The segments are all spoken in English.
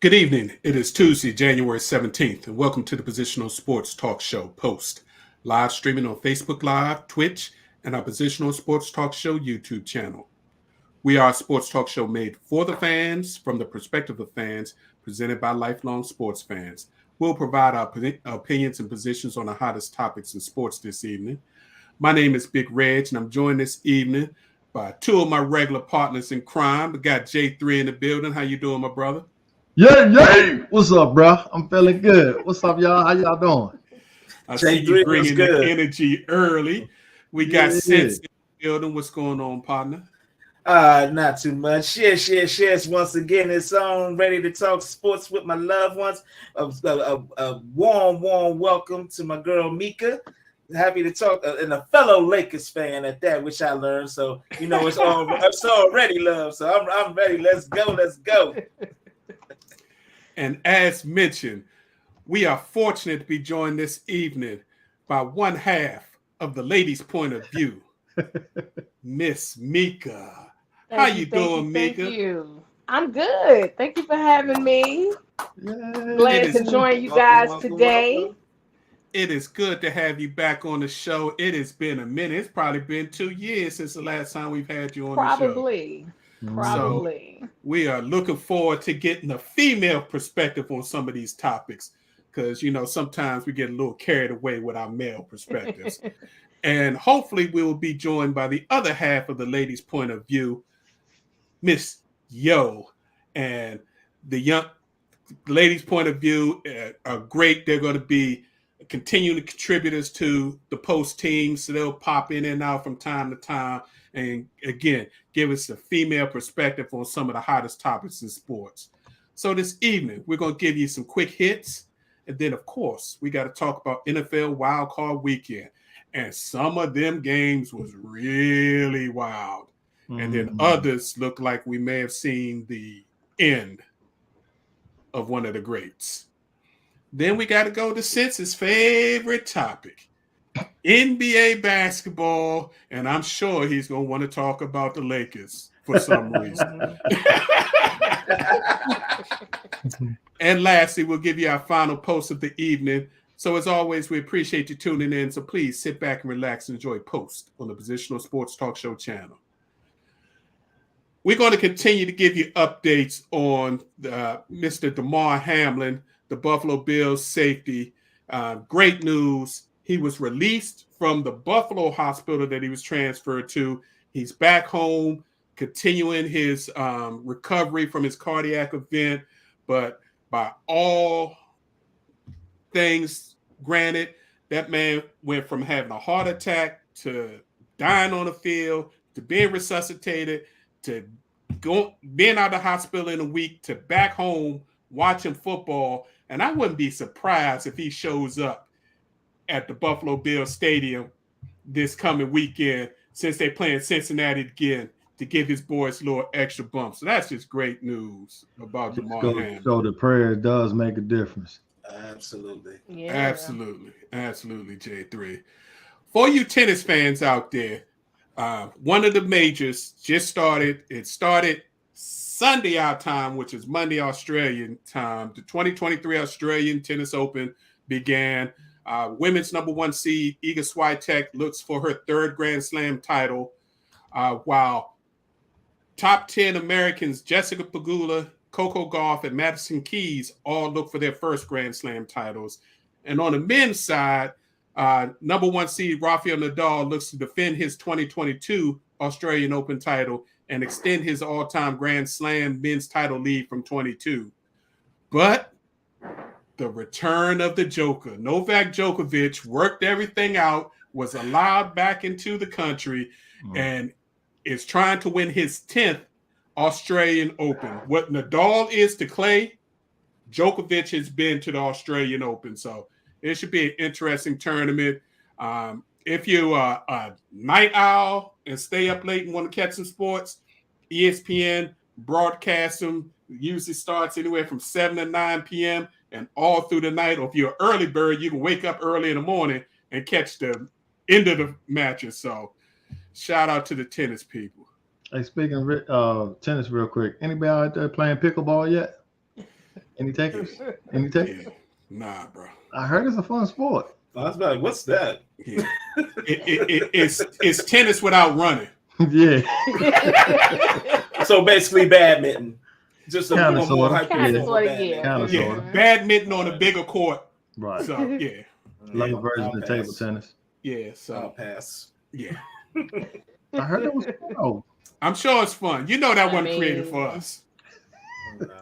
Good evening. It is Tuesday, January 17th, and welcome to the Positional Sports Talk Show Post. Live streaming on Facebook Live, Twitch, and our Positional Sports Talk Show YouTube channel. We are a sports talk show made for the fans, from the perspective of fans, presented by lifelong sports fans. We'll provide our opinions and positions on the hottest topics in sports this evening. My name is Big Reg, and I'm joined this evening by two of my regular partners in crime. We got J3 in the building. How you doing, my brother? Yeah. What's up, bro? I'm feeling good. What's up, y'all? How y'all doing? I see you bringing the energy early. We got Sense in the building. What's going on, partner? Not too much. Yes. Once again, it's on. Ready to talk sports with my loved ones. A warm welcome to my girl Mika. Happy to talk, and a fellow Lakers fan at that, which I learned. So it's already love. So I'm ready. Let's go. And as mentioned, we are fortunate to be joined this evening by one half of the ladies' point of view, Miss Mika. How you doing, Mika? Thank you. I'm good. Thank you for having me. Glad to join you guys today. It is good to have you back on the show. It has been a minute. It's probably been 2 years since the last time we've had you on the show. Probably. So we are looking forward to getting a female perspective on some of these topics because, sometimes we get a little carried away with our male perspectives. And hopefully we will be joined by the other half of the ladies' point of view, Miss Yo. And the young ladies' point of view are great. They're going to be continuing contributors to the post team, so they'll pop in and out from time to time. And again, give us a female perspective on some of the hottest topics in sports. So this evening, we're going to give you some quick hits. And then, of course, we got to talk about NFL Wild Card Weekend. And some of them games was really wild. And then others look like we may have seen the end of one of the greats. Then we got to go to Sense's favorite topic, NBA basketball, and I'm sure he's going to want to talk about the Lakers for some reason. And lastly, we'll give you our final post of the evening. So as always, we appreciate you tuning in. So please sit back and relax and enjoy Post on the Positional Sports Talk Show channel. We're going to continue to give you updates on Mr. Damar Hamlin, the Buffalo Bills safety. Great news. He was released from the Buffalo hospital that he was transferred to. He's back home, continuing his recovery from his cardiac event. But by all things granted, that man went from having a heart attack to dying on the field to being resuscitated to being out of the hospital in a week to back home watching football. And I wouldn't be surprised if he shows up at the Buffalo Bills Stadium this coming weekend, since they're playing Cincinnati again, to give his boys a little extra bump. So that's just great news about Damar Hamlin. So the prayer does make a difference. Absolutely. Yeah. Absolutely, J3. For you tennis fans out there, one of the majors just started. It started Sunday our time, which is Monday Australian time. The 2023 Australian Tennis Open began. Women's number one seed, Iga Swiatek, looks for her third Grand Slam title, while top 10 Americans, Jessica Pegula, Coco Gauff, and Madison Keys, all look for their first Grand Slam titles. And on the men's side, number one seed Rafael Nadal looks to defend his 2022 Australian Open title and extend his all-time Grand Slam men's title lead from 22. But the return of the Joker, Novak Djokovic, worked everything out, was allowed back into the country, and is trying to win his 10th Australian Open. What Nadal is to Clay, Djokovic has been to the Australian Open. So it should be an interesting tournament. If you're a night owl and stay up late and want to catch some sports, ESPN broadcasts them. Usually starts anywhere from 7 to 9 p.m. and all through the night. Or if you're an early bird, you can wake up early in the morning and catch the end of the matches. So shout out to the tennis people. Hey, speaking of tennis real quick, anybody out there playing pickleball yet? Any takers? Any takers? Yeah. Nah, bro. I heard it's a fun sport. I was like, what's that? Yeah. It's tennis without running. Yeah. So basically badminton. Just a Kinda, little more sorta. hyper. Kinda, sorta, yeah. Kinda, Yeah, sorta. badminton on a bigger court. Right. So yeah, Like a version of table pass. tennis. yeah. I'll So pass. yeah, I heard it was fun. I'm sure it's fun. You know that I wasn't created mean- for us.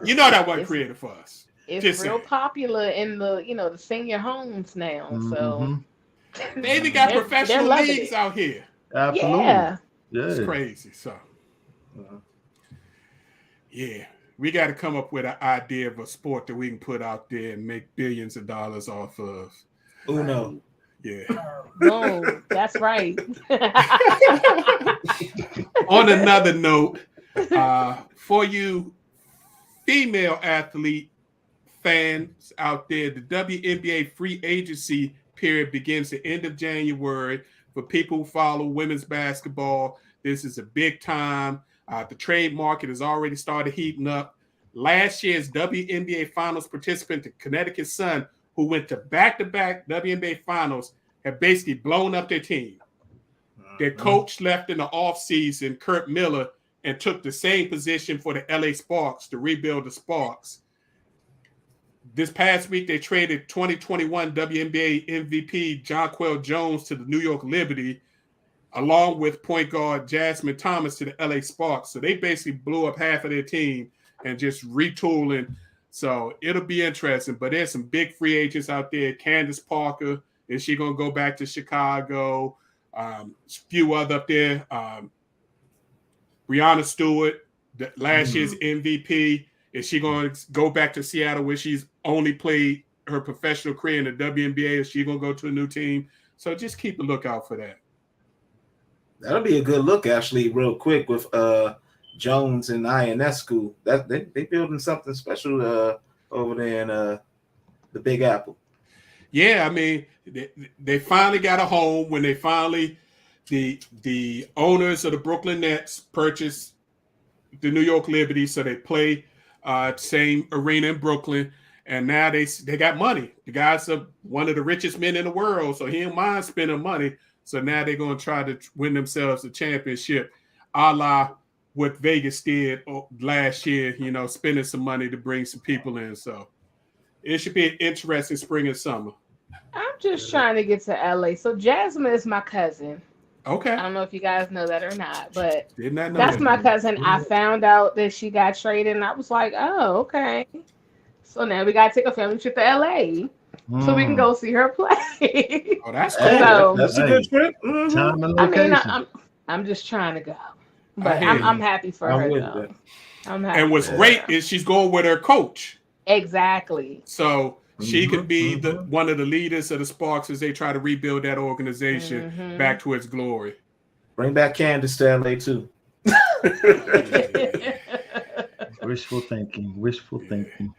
You know that wasn't created for us. It's Just real saying. popular in the senior homes now. So Mhm. They even got They're professional loving leagues it. out here. Absolutely. yeah. It's Yeah. crazy. So yeah, we got to come up with an idea of a sport that we can put out there and make billions of dollars off of. Uno. Yeah. No, that's right. On another note, for you female athlete fans out there, the WNBA free agency period begins the end of January. For people who follow women's basketball, this is a big time. The trade market has already started heating up. Last year's WNBA Finals participant, the Connecticut Sun, who went to back-to-back WNBA Finals, have basically blown up their team. Their coach left in the offseason, Kurt Miller, and took the same position for the LA Sparks to rebuild the Sparks. This past week, they traded 2021 WNBA MVP Jonquel Jones to the New York Liberty, along with point guard Jasmine Thomas to the LA Sparks. So they basically blew up half of their team and just retooling. So it'll be interesting. But there's some big free agents out there. Candace Parker, is she going to go back to Chicago? A few other up there. Brianna Stewart, last year's MVP. Is she going to go back to Seattle where she's only played her professional career in the WNBA? Is she going to go to a new team? So just keep a lookout for that. That'll be a good look, actually, real quick with Jones and INS school. That they building something special over there in the Big Apple. Yeah, I mean, they finally got a home when they finally the owners of the Brooklyn Nets purchased the New York Liberty, so they play same arena in Brooklyn, and now they got money. The guy's one of the richest men in the world, so he don't mind spending money. So now they're going to try to win themselves a championship, a la what Vegas did last year, spending some money to bring some people in. So it should be an interesting spring and summer. I'm just trying to get to LA. So Jasmine is my cousin. Okay. I don't know if you guys know that or not, but Did not know that's that. my cousin. I found out that she got traded, and I was like, oh, okay. So now we got to take a family trip to LA so we can go see her play. Oh, that's cool. Hey, So- that's a good trip. Mhm. Time and I location. mean, I'm just trying to go, but hear you. I'm happy for I'm her with though. that. I'm happy. And what's for great her. is she's going with her coach. Exactly. So she Mhm, could be mhm. one of the leaders of the Sparks as they try to rebuild that organization Mhm. back to its glory. Bring back Candace to LA too. Wishful thinking.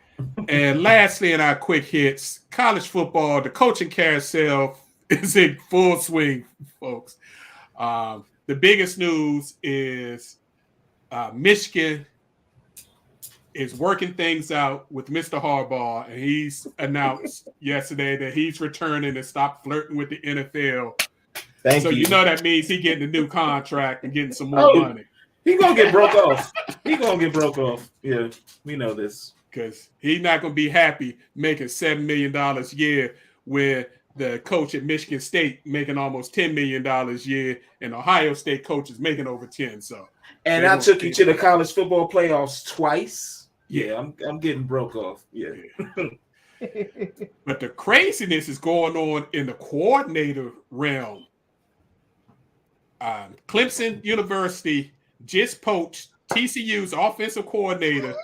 And lastly, in our quick hits, college football, the coaching carousel is in full swing, folks. The biggest news is Michigan is working things out with Mr. Harbaugh, and he's announced yesterday that he's returning and stopped flirting with the NFL. Thank So you. you know that means he getting a new contract and getting some more Oh. money He gonna get broke off. He gonna get broke off. Yeah, we know this. because he's not going to be happy making $7 million a year where the coach at Michigan State making almost $10 million a year and Ohio State coach is making over 10. So And They I don't took you fit. to the college football playoffs twice. Yeah. Yeah, I'm getting broke off. Yeah. but the craziness is going on in the coordinator realm. Clemson University just poached TCU's offensive coordinator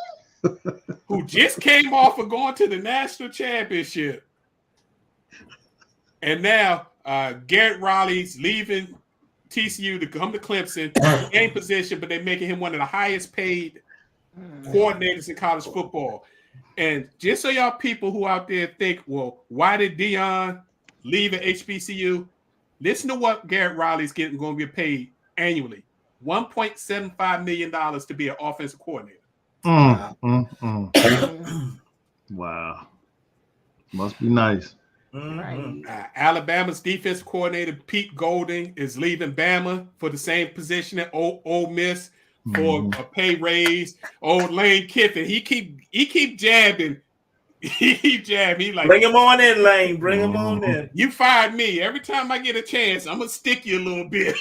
who just came off of going to the national championship. And now Garrett Riley's leaving TCU to come to Clemson, same position, but they're making him one of the highest paid coordinators in college football. And just so y'all people who out there think, well, why did Deion leave at HBCU? Listen to what Garrett Riley's going to get paid annually. $1.75 million to be an offensive coordinator. Wow. Must be nice. Mhm. Right. Alabama's defense coordinator Pete Golding is leaving Bama for the same position at Ole Miss for a pay raise. Old Lane Kiffin, he keep jabbing. He jab. He like, Bring him on in, Lane. Bring him on Mhm. in. you fired me. Every time I get a chance, I'm gonna stick you a little bit.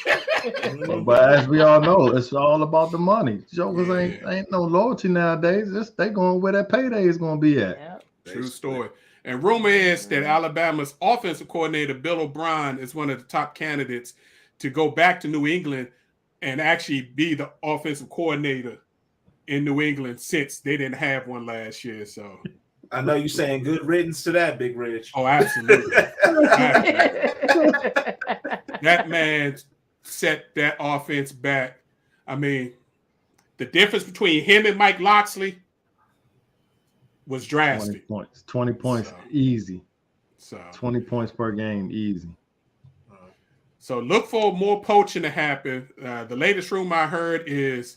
But as we all know, it's all about the money. Jokers Yeah. ain't no loyalty nowadays. They going where that payday is going to be at. Yep. True story. And rumor is that Alabama's offensive coordinator, Bill O'Brien, is one of the top candidates to go back to New England and actually be the offensive coordinator in New England since they didn't have one last year. So I know you saying good riddance to that, Big Rich. oh, absolutely. Absolutely. That man set that offense back. I mean, the difference between him and Mike Locksley was 20 drastic. points. 20 points, So- easy. So 20 points per game, easy. So look for more poaching to happen. The latest rumor I heard is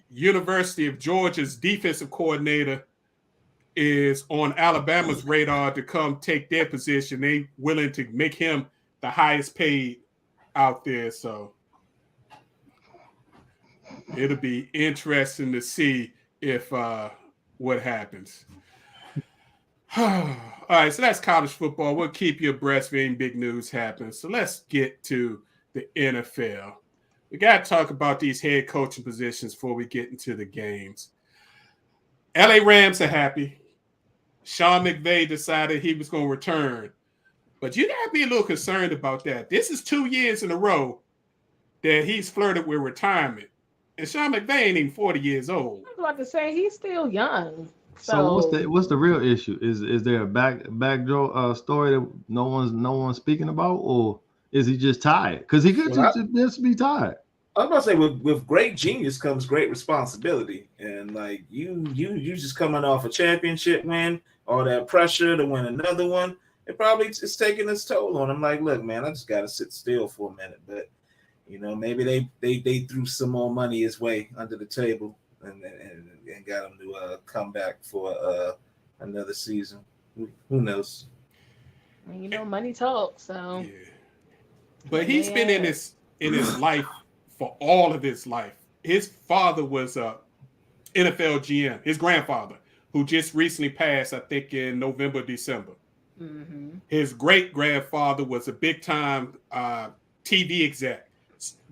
University of Georgia's defensive coordinator is on Alabama's radar to come take their position. They willing to make him the highest paid out there. So it'll be interesting to see if what happens. All right, so that's college football. We'll keep you abreast of any big news happens. So let's get to the NFL. We got to talk about these head coaching positions before we get into the games. LA Rams are happy. Sean McVay decided he was going to return. But you got to be a little concerned about that. This is 2 years in a row that he's flirted with retirement. And Sean McVay ain't even 40 years old. I was about to say he's still young. So what's the real issue? Is there a backdoor story that no one's speaking about, or is he just tired? Because he could just be tired. I was about to say with great genius comes great responsibility, and like you just coming off a championship win, all that pressure to win another one, it probably is taking its toll on him. Like, look, man, I just got to sit still for a minute, but you know, maybe they threw some more money his way under the table and got him to come back for another season. Who knows? You know, money talks. So, yeah. But he's been in his life for all of his life. His father was a NFL GM. His grandfather, who just recently passed, I think in November, December. mm-hmm. His great grandfather was a big time TV exec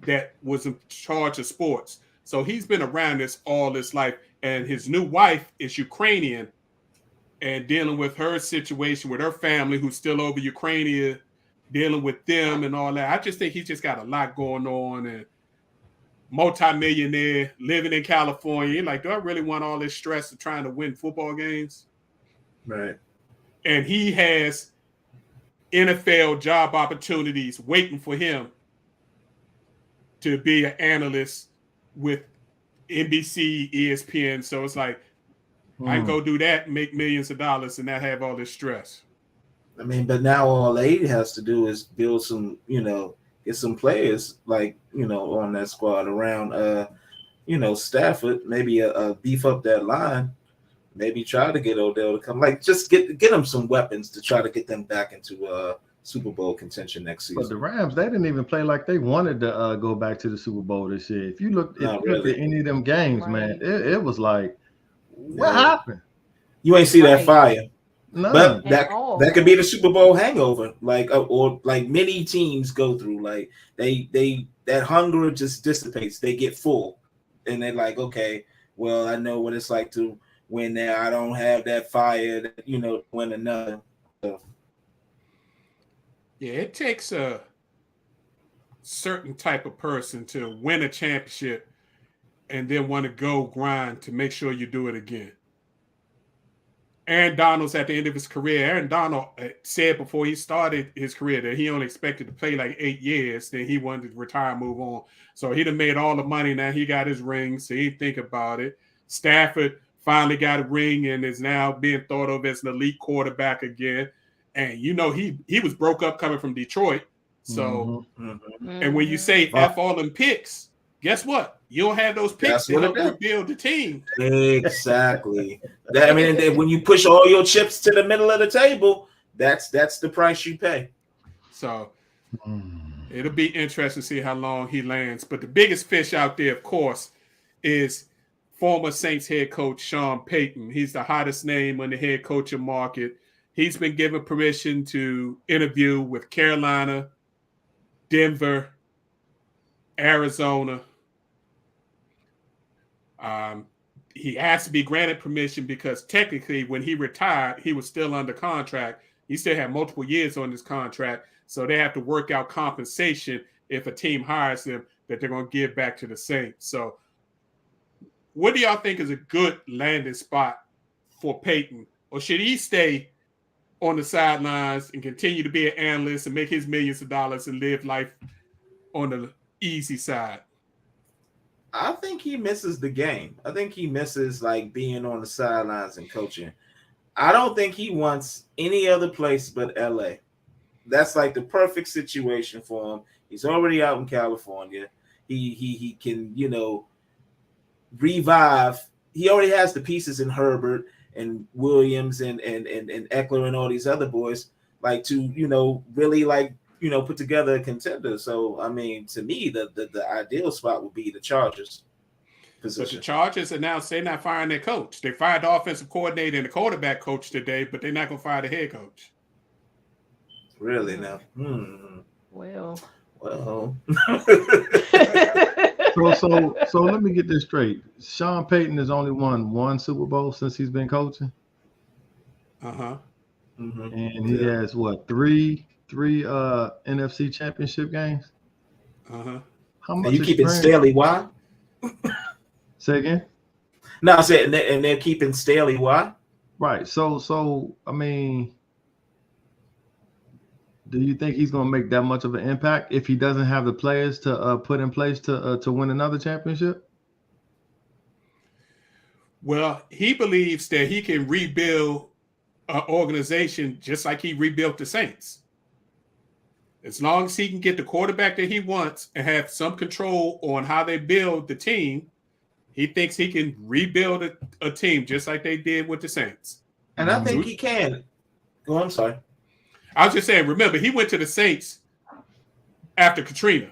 that was in charge of sports. So he's been around this all his life. And his new wife is Ukrainian and dealing with her situation with her family who's still over Ukraine, dealing with them and all that. I just think he's just got a lot going on and multi-millionaire living in California. Like, do I really want all this stress of trying to win football games? Right. And he has NFL job opportunities waiting for him to be an analyst with NBC, ESPN. So it's like, I can go do that and make millions of dollars and not have all this stress. I mean, but now all Aid has to do is build some, get some players like, on that squad around, Stafford, maybe beef up that line, maybe try to get Odell to come, like just get them some weapons to try to get them back into Super Bowl contention next season. But the Rams, they didn't even play like they wanted to go back to the Super Bowl this year. If you looked at any of them games, man, it was like, what happened? You ain't see that fire. No. But that could be the Super Bowl hangover, like or like many teams go through. Like they that hunger just dissipates. They get full, and they're like, okay, well, I know what it's like to win there. I don't have that fire, to win another. So. Yeah, it takes a certain type of person to win a championship and then want to go grind to make sure you do it again. Aaron Donald's at the end of his career. Aaron Donald said before he started his career that he only expected to play like 8 years. Then he wanted to retire, move on. So he done made all the money. Now he got his ring, so he didn't think about it. Stafford finally got a ring and is now being thought of as an elite quarterback again. And, he was broke up coming from Detroit. So, and when you say F all them picks, guess what? You'll have those picks That's to what help it is. rebuild the team. Exactly. I mean, and then when you push all your chips to the middle of the table, that's the price you pay. So it'll be interesting to see how long he lands. But the biggest fish out there, of course, is former Saints head coach Sean Payton. He's the hottest name on the head coaching market. He's been given permission to interview with Carolina, Denver, Arizona. He has to be granted permission because technically when he retired, he was still under contract. He still had multiple years on this contract. So they have to work out compensation if a team hires them that they're going to give back to the Saints. So what do y'all think is a good landing spot for Peyton? Or should he stay on the sidelines and continue to be an analyst and make his millions of dollars and live life on the easy side? I think he misses the game. I think he misses like being on the sidelines and coaching. I don't think he wants any other place but LA. That's like the perfect situation for him. He's already out in California. He can, revive. He already has the pieces in Herbert and Williams and Eckler and all these other boys, like to, really like, put together a contender. So, I mean, to me, the ideal spot would be the Chargers position. But the Chargers announced they're not firing their coach. They fired the offensive coordinator and the quarterback coach today, but they're not going to fire the head coach. Really now? Well. So let me get this straight. Sean Payton has only won one Super Bowl since he's been coaching. Uh-huh. Mm-hmm. And he has what, three NFC championship games? Uh-huh. How much And you keeping Staley? Why? Say again? No, I said, and they're keeping Staley. Why? Right. So I mean, do you think he's going to make that much of an impact if he doesn't have the players to put in place to win another championship? Well, he believes that he can rebuild an organization just like he rebuilt the Saints. As long as he can get the quarterback that he wants and have some control on how they build the team, he thinks he can rebuild a team just like they did with the Saints. And I think he can. Oh, I'm sorry. I was just saying, remember, he went to the Saints after Katrina,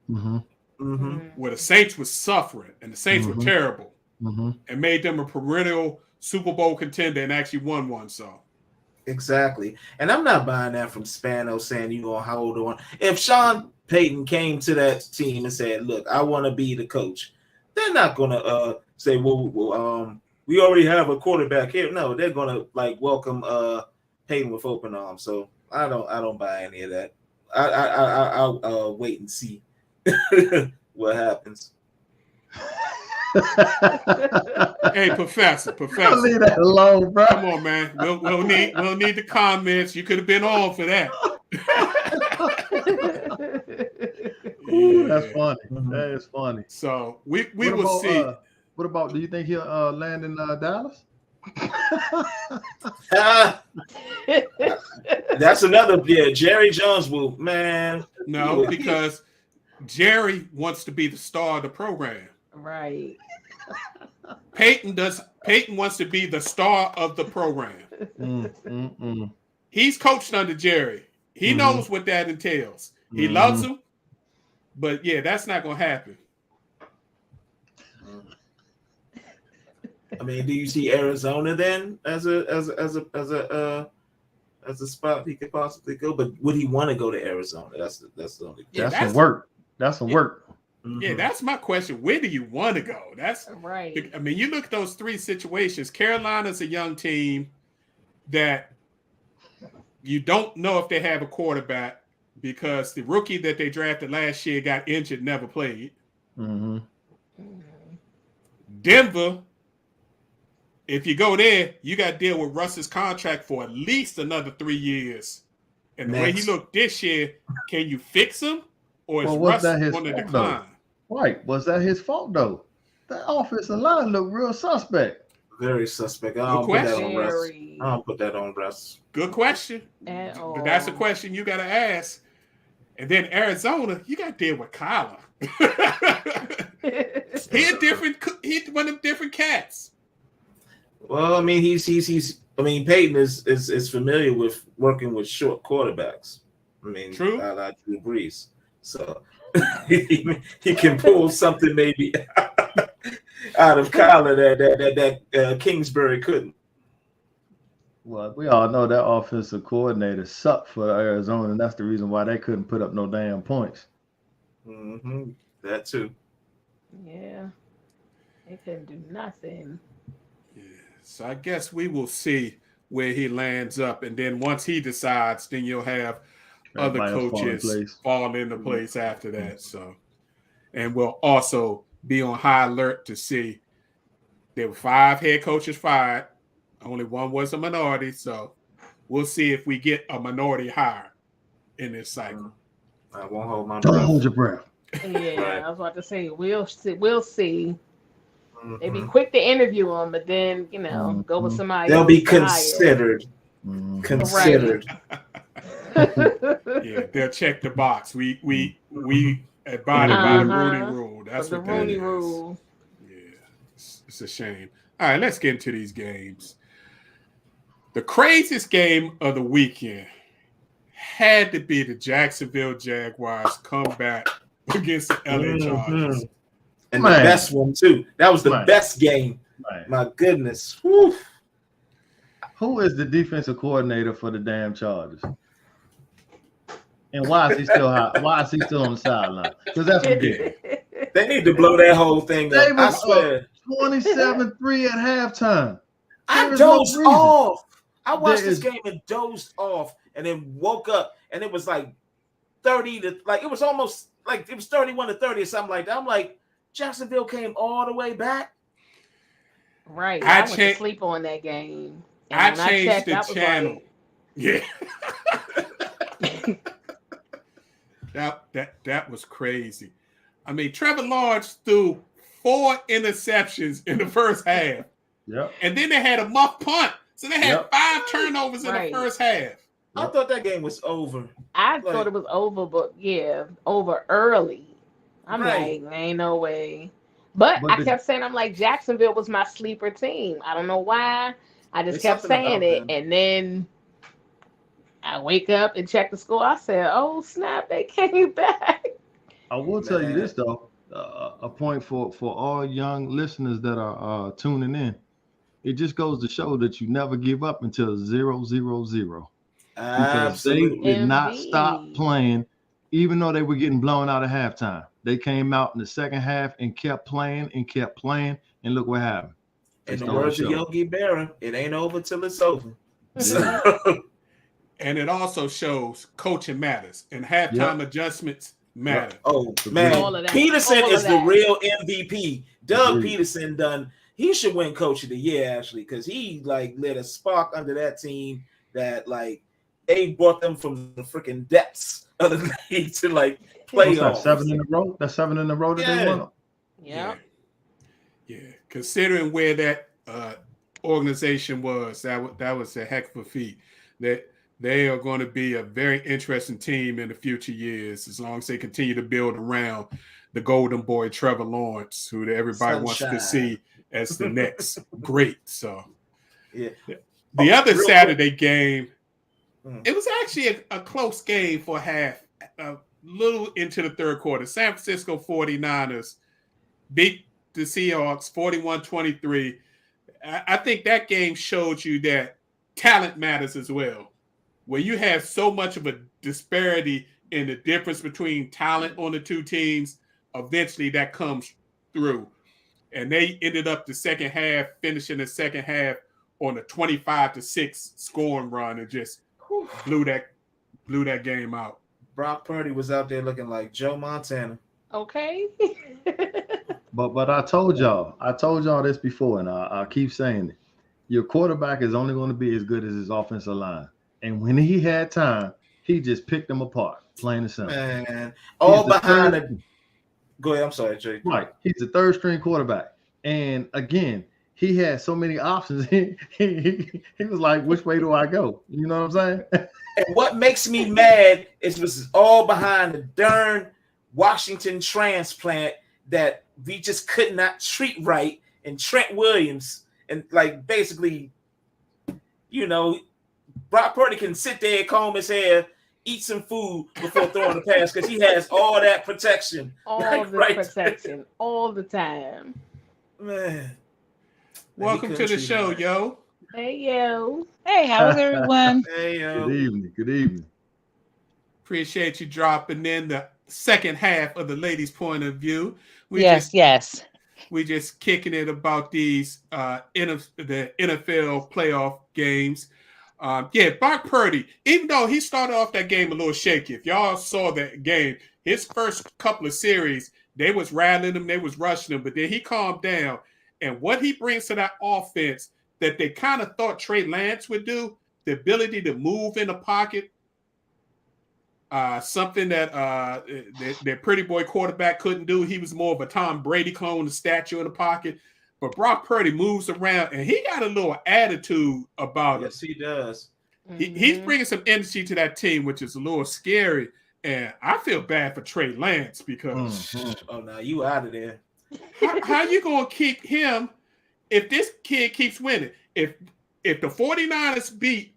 where the Saints was suffering and the Saints were terrible and made them a perennial Super Bowl contender and actually won one. So exactly. And I'm not buying that from Spano saying you're going to hold on. If Sean Payton came to that team and said, look, I want to be the coach, they're not going to say, well, we already have a quarterback here. No, they're going to like welcome Payton with open arms. So I don't buy any of that. I'll wait and see what happens. Hey, Professor. Leave that alone, bro. Come on, man. We'll need the comments. You could have been on for that. Ooh, that's funny. That is funny. So we will see. What about? Do you think he'll land in Dallas? That's another. Yeah, Jerry Jones will. Man, no, because Jerry wants to be the star of the program. Right. Peyton wants to be the star of the program. He's coached under Jerry. He knows what that entails. He loves him, but yeah, that's not going to happen. I mean, do you see Arizona then as a spot he could possibly go? But would he want to go to Arizona? That's the only. Yeah, that's some work. That's some work. Yeah, that's my question. Where do you want to go? That's right. I mean, you look at those three situations. Carolina's a young team that you don't know if they have a quarterback because the rookie that they drafted last year got injured, never played. Denver, if you go there, you got to deal with Russ's contract for at least another 3 years. And the way he looked this year, can you fix him? Or is Russ on the decline? Right. Was that his fault, though? That offensive line looked real suspect. Very suspect. I don't put that on Russ. Good question. That's a question you got to ask. And then Arizona, you got to deal with Kyler. He one of them different cats. Well, I mean, he's. I mean, Peyton is familiar with working with short quarterbacks. I mean, True. I Drew Brees, so he can pull something maybe out of Kyler that Kingsbury couldn't. Well, we all know that offensive coordinator sucked for Arizona, and that's the reason why they couldn't put up no damn points. Mm-hmm. That too. Yeah, they couldn't do nothing. Yeah. So I guess we will see where he lands up, and then once he decides, then you'll have other coaches fall into place after that. So, and we'll also be on high alert to see there were 5 head coaches fired. Only one was a minority, so we'll see if we get a minority hire in this cycle. I won't hold my breath. breath. Don't hold your breath. Yeah, right. I was about to say we'll see. We'll see. Mm-hmm. They be quick to interview them, but then go with somebody. They'll be considered. Mm-hmm. Considered. Right. Yeah, they'll check the box. We abided by the Rooney Rule. That's what the Rooney Rule. Yeah, it's a shame. All right, let's get into these games. The craziest game of the weekend had to be the Jacksonville Jaguars comeback against the LA Chargers. And the best one, too. That was the best game. My goodness. Whew. Who is the defensive coordinator for the damn Chargers? And why is he still high? Why is he still on the sideline? Because that's what they did. They need to blow that whole thing up. I swear. 27-3 at halftime. I dozed off. I watched this game and dozed off, and then woke up, and it was like 30 to like it was almost like it was 31-30 or something like that. I'm like, Jacksonville came all the way back. Right. I went to sleep on that game. And I changed the channel. Yeah. That was crazy. I mean, Trevor Lawrence threw 4 interceptions in the first half. Yep. And then they had a muff punt. So they had 5 turnovers in the first half. I thought that game was over. I thought it was over, but over early. I'm like, ain't no way. But I kept saying, I'm like, Jacksonville was my sleeper team. I don't know why. I just kept saying it. And then I wake up and check the score. I said, oh, snap, they came back. I will tell you this, though. A point for all young listeners that are tuning in. It just goes to show that you never give up until 0-0-0. Because they did not stop playing, even though they were getting blown out at halftime. They came out in the second half and kept playing, and look what happened. In the words of Yogi Berra, it ain't over till it's over. And it also shows coaching matters, and halftime adjustments matter. Oh, man. Peterson is the real MVP. Doug Peterson he should win Coach of the Year, actually, because he lit a spark under that team that they brought them from the freaking depths of the league to playoffs. That's 7 in a row. That's 7 in a row that they won. Yeah. Considering where that organization was, that was a heck of a feat. That they are going to be a very interesting team in the future years, as long as they continue to build around the golden boy Trevor Lawrence, who everybody wants to see as the next great. So, the other Saturday game, it was actually a close game for half, a little into the third quarter. San Francisco 49ers beat the Seahawks 41-23. I think that game showed you that talent matters as well. Where you have so much of a disparity in the difference between talent on the two teams, eventually that comes through. And they ended up the second half, finishing the second half on a 25-6 scoring run and just blew that game out. Brock Purdy was out there looking like Joe Montana. Okay. But I told y'all this before, and I keep saying it. Your quarterback is only going to be as good as his offensive line. And when he had time, he just picked them apart, plain and simple. Man, all behind it. Go ahead. I'm sorry, Jay. Right. He's the third string quarterback. And again, he had so many options. He was like, which way do I go? You know what I'm saying? And what makes me mad is this is all behind the darn Washington transplant that we just could not treat right. And Trent Williams, and like basically, Brock Purdy can sit there, comb his hair, eat some food before throwing the pass because he has all that protection. All the protection, all the time. Man. Welcome to the show, yo. Hey, yo. Hey, how's everyone? Hey, yo. Good evening. Good evening. Appreciate you dropping in the second half of the ladies' point of view. Yes. We just kicking it about these the NFL playoff games. Brock Purdy, even though he started off that game a little shaky, if y'all saw that game, his first couple of series, they was rattling him, they was rushing him, but then he calmed down. And what he brings to that offense that they kind of thought Trey Lance would do, the ability to move in the pocket, something that that pretty boy quarterback couldn't do. He was more of a Tom Brady clone, the statue in the pocket. But Brock Purdy moves around, and he got a little attitude about it. Yes, he does. He's bringing some energy to that team, which is a little scary. And I feel bad for Trey Lance because oh, now you out of there. how you gonna keep him if this kid keeps winning? If the 49ers beat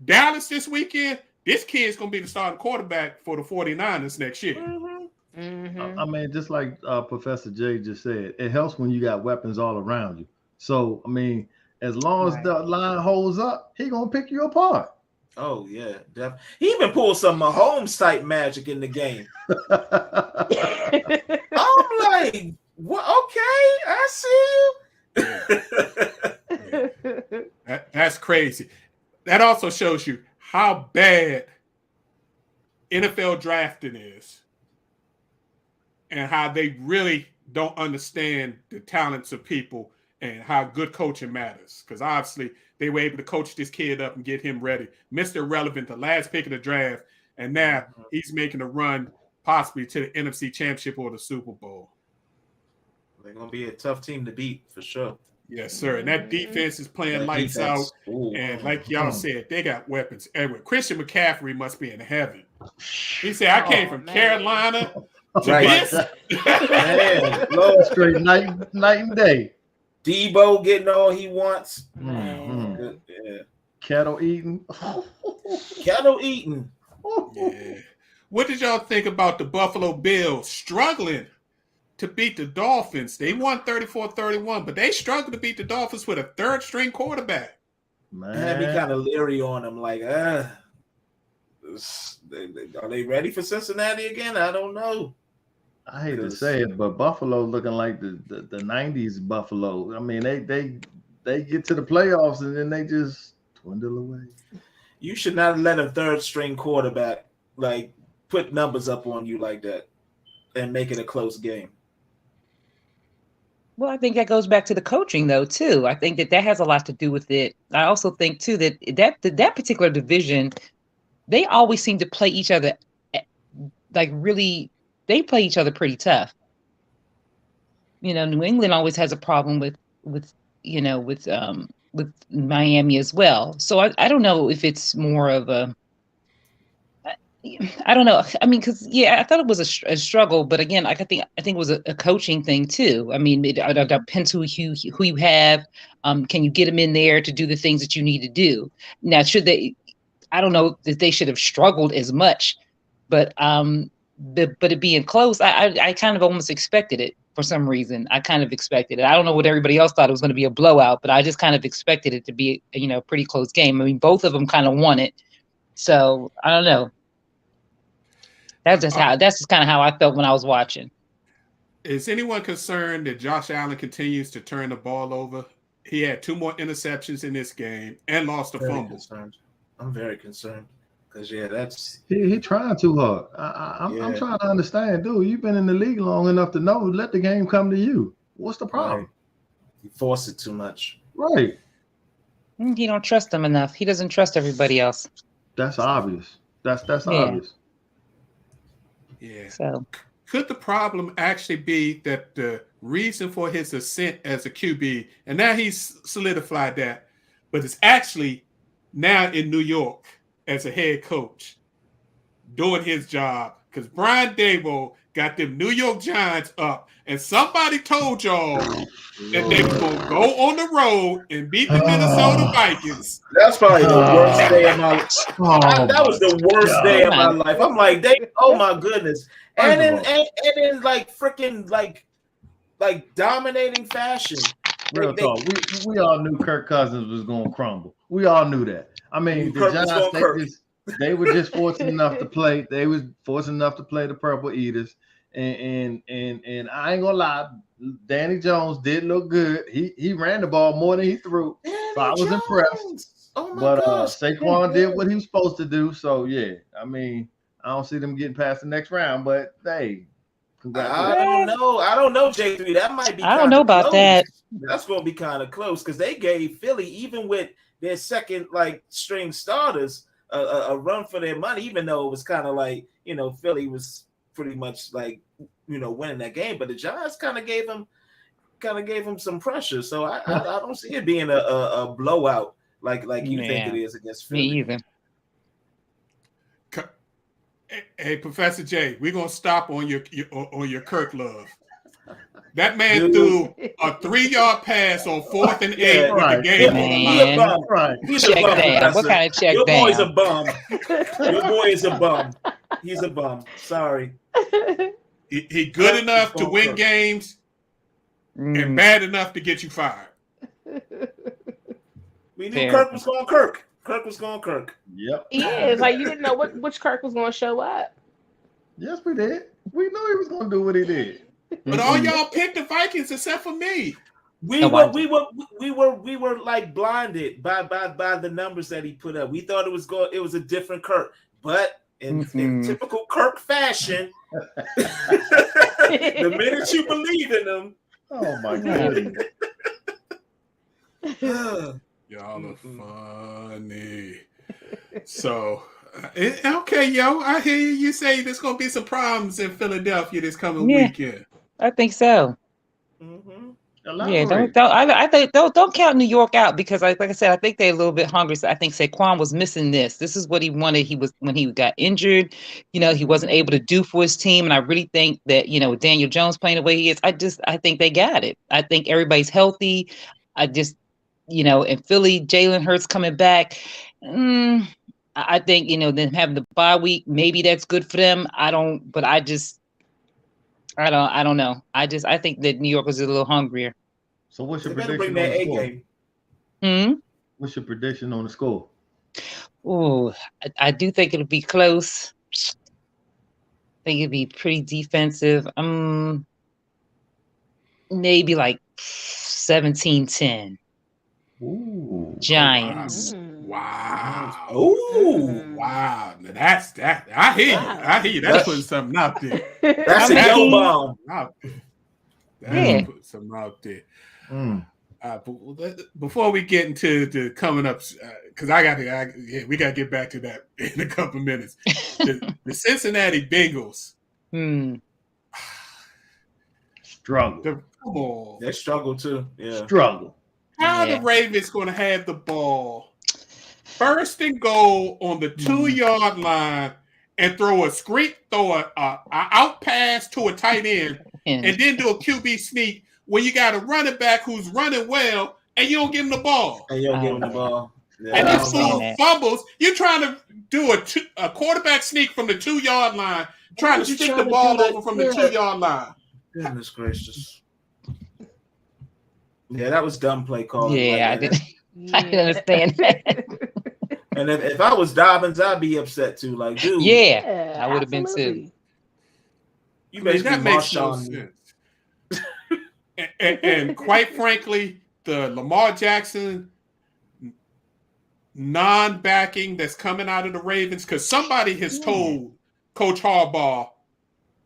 Dallas this weekend, this kid's gonna be the starting quarterback for the 49ers next year. I mean, just like Professor Jay just said, it helps when you got weapons all around you. So, I mean, as long as the line holds up, he gonna pick you apart. Oh, yeah. He even pulled some Mahomes type magic in the game. I'm like, what? Okay, I see you. That's crazy. That also shows you how bad NFL drafting is and how they really don't understand the talents of people and how good coaching matters. Because obviously they were able to coach this kid up and get him ready. Mr. Irrelevant, the last pick of the draft, and now he's making a run possibly to the NFC Championship or the Super Bowl. They're going to be a tough team to beat for sure. Yes, sir. And that defense is playing lights out. Ooh. And like y'all said, they got weapons everywhere. Christian McCaffrey must be in heaven. He said, I came from Carolina to this. Man, Lord, straight night and day. Debo getting all he wants. Mm-hmm. Yeah. Cattle eating. Cattle eating. Yeah. What did y'all think about the Buffalo Bills struggling to beat the Dolphins? They won 34-31, but they struggled to beat the Dolphins with a third-string quarterback. Man. Had me kind of leery on them. Like, are they ready for Cincinnati again? I don't know. I hate to say it, but Buffalo looking like the 90s Buffalo. I mean, they get to the playoffs and then they just dwindle away. You should not let a third-string quarterback like put numbers up on you like that and make it a close game. Well, I think that goes back to the coaching, though, too. I think that has a lot to do with it. I also think, too, that particular division, they always seem to play each other like really. They play each other pretty tough. You know, New England always has a problem with Miami as well. So I don't know if it's more of a. I don't know. I mean, because I thought it was a struggle, but again, I think it was a coaching thing too. I mean, it depends who you have. Can you get them in there to do the things that you need to do? Now, should they? I don't know that they should have struggled as much, but it being close, I kind of almost expected it for some reason. I kind of expected it. I don't know what everybody else thought it was going to be a blowout, but I just kind of expected it to be a pretty close game. I mean, both of them kind of won it, so I don't know. That's just kind of how I felt when I was watching. Is anyone concerned that Josh Allen continues to turn the ball over? He had 2 more interceptions in this game and lost a fumble. Concerned. I'm very concerned because that's he trying too hard. I'm trying to understand, dude. You've been in the league long enough to know. Let the game come to you. What's the problem? Right. You force it too much. Right. He don't trust them enough. He doesn't trust everybody else. That's obvious. That's obvious. Yeah. So could the problem actually be that the reason for his ascent as a QB, and now he's solidified that, but it's actually now in New York as a head coach doing his job because Brian Daboll got them New York Giants up, and somebody told y'all that they were going to go on the road and beat the Minnesota Vikings. That's probably the worst day of my life. That was the worst day of my life. I'm like, oh my goodness. And in like freaking like dominating fashion. Real talk. We all knew Kirk Cousins was going to crumble. We all knew that. I mean, the Giants, they were just fortunate enough to play. They was fortunate enough to play the Purple Eaters. And I ain't gonna lie, Danny Jones did look good. He ran the ball more than he threw. So I was impressed. Oh my but gosh. Saquon did what he was supposed to do. So yeah, I mean, I don't see them getting past the next round, but hey, I don't know, J3. That might be. I don't know about that. That's gonna be kind of close because they gave Philly, even with their second like string starters, a run for their money, even though it was kind of like, you know, Philly was pretty much like, you know, winning that game, but the Giants kind of gave him some pressure. So I don't see it being a blowout like you think it is against Philly. Me either. Hey, Professor J, we're gonna stop on your Kirk love. That man threw a 3-yard pass on 4th and 8 with the game on the line. Right. He's a bum. Down. What kind of check Your down? boy's a bum. Your boy is a bum. He's a bum. Sorry. He good enough to win games and bad enough to get you fired. We knew Kirk was going Kirk. Kirk was going Kirk. Yep. Yeah, it's like you didn't know which Kirk was going to show up. Yes, we did. We knew he was going to do what he did. But all y'all picked the Vikings except for me. We were like blinded by the numbers that he put up. We thought it was a different Kirk, but in typical Kirk fashion, the minute you believe in him, oh my God. Y'all are funny. So, okay, yo, I hear you say there's gonna be some problems in Philadelphia this coming weekend. I think so. Yeah, don't count New York out because, like I said, I think they're a little bit hungry. So I think Saquon was missing this. This is what he wanted. When he got injured, you know, he wasn't able to do for his team. And I really think that, you know, with Daniel Jones playing the way he is, I think they got it. I think everybody's healthy. You know, in Philly, Jalen Hurts coming back. I think, you know, them having the bye week, maybe that's good for them. I don't know. I think that New York is a little hungrier. So what's your prediction on the score? What's your prediction on the score? Oh, I do think it'll be close. I think it'll be pretty defensive. Maybe like 17-10. Ooh, Giants. Wow. Ooh. Wow. Now that's that. I hear you. I hear you. That's putting something out there. That's a yellow bomb. That's putting something out there. Before we get into the coming up, because we got to get back to that in a couple of minutes. The Cincinnati Bengals. Struggle. Come on. They struggle too. Yeah. Struggle. How the Ravens going to have the ball 1st and goal on the 2-yard line and throw a out pass to a tight end and then do a QB sneak when you got a running back who's running well and you don't give him the ball? Yeah. And this fool fumbles. You're trying to do a quarterback sneak from the 2-yard line, trying to stick the ball over from the 2-yard line. Goodness gracious. Yeah, that was dumb play call. Yeah, I didn't understand that. And if I was Dobbins, I'd be upset too. Like, dude. Yeah, I would have been too. You basically that makes no sense. and quite frankly, the Lamar Jackson non-backing that's coming out of the Ravens, because somebody has told Coach Harbaugh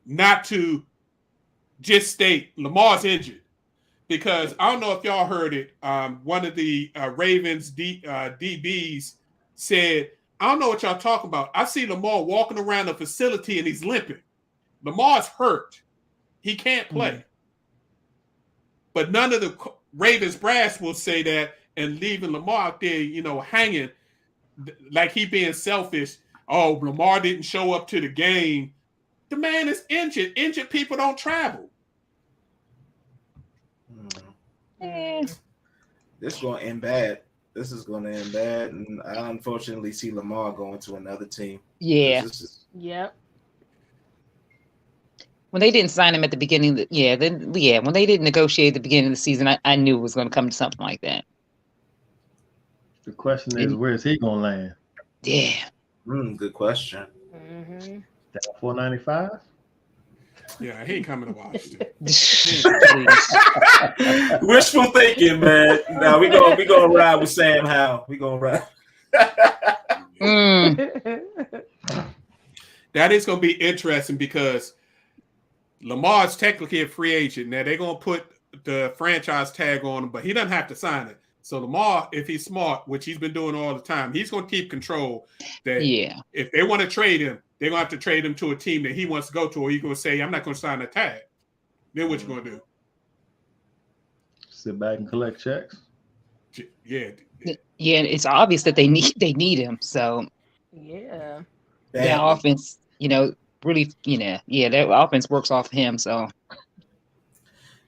not to just state Lamar's injured. Because I don't know if y'all heard it. One of the Ravens DBs said, I don't know what y'all talking about. I see Lamar walking around the facility and he's limping. Lamar's hurt. He can't play. but none of the Ravens brass will say that and leaving Lamar out there, hanging like he being selfish. Oh, Lamar didn't show up to the game. The man is injured. Injured people don't travel. This is going to end bad. This is going to end bad, and I unfortunately see Lamar going to another team. Yeah. Yep. When they didn't sign him at the beginning, when they didn't negotiate at the beginning of the season, I knew it was going to come to something like that. The question is, where's he going to land? Yeah. Good question. Mm-hmm. That 495? Yeah, he ain't coming to Washington. Wishful thinking, man. No, we gonna ride with Sam Howell. We gonna ride. That is gonna be interesting because Lamar's technically a free agent. Now they're gonna put the franchise tag on him, but he doesn't have to sign it. So Lamar, if he's smart, which he's been doing all the time, he's gonna keep control. That if they want to trade him, they're gonna have to trade him to a team that he wants to go to, or you're gonna say, I'm not gonna sign a tag. Then what you gonna do? Sit back and collect checks. Yeah. Yeah, it's obvious that they need him. So yeah. That offense, really, that offense works off him. So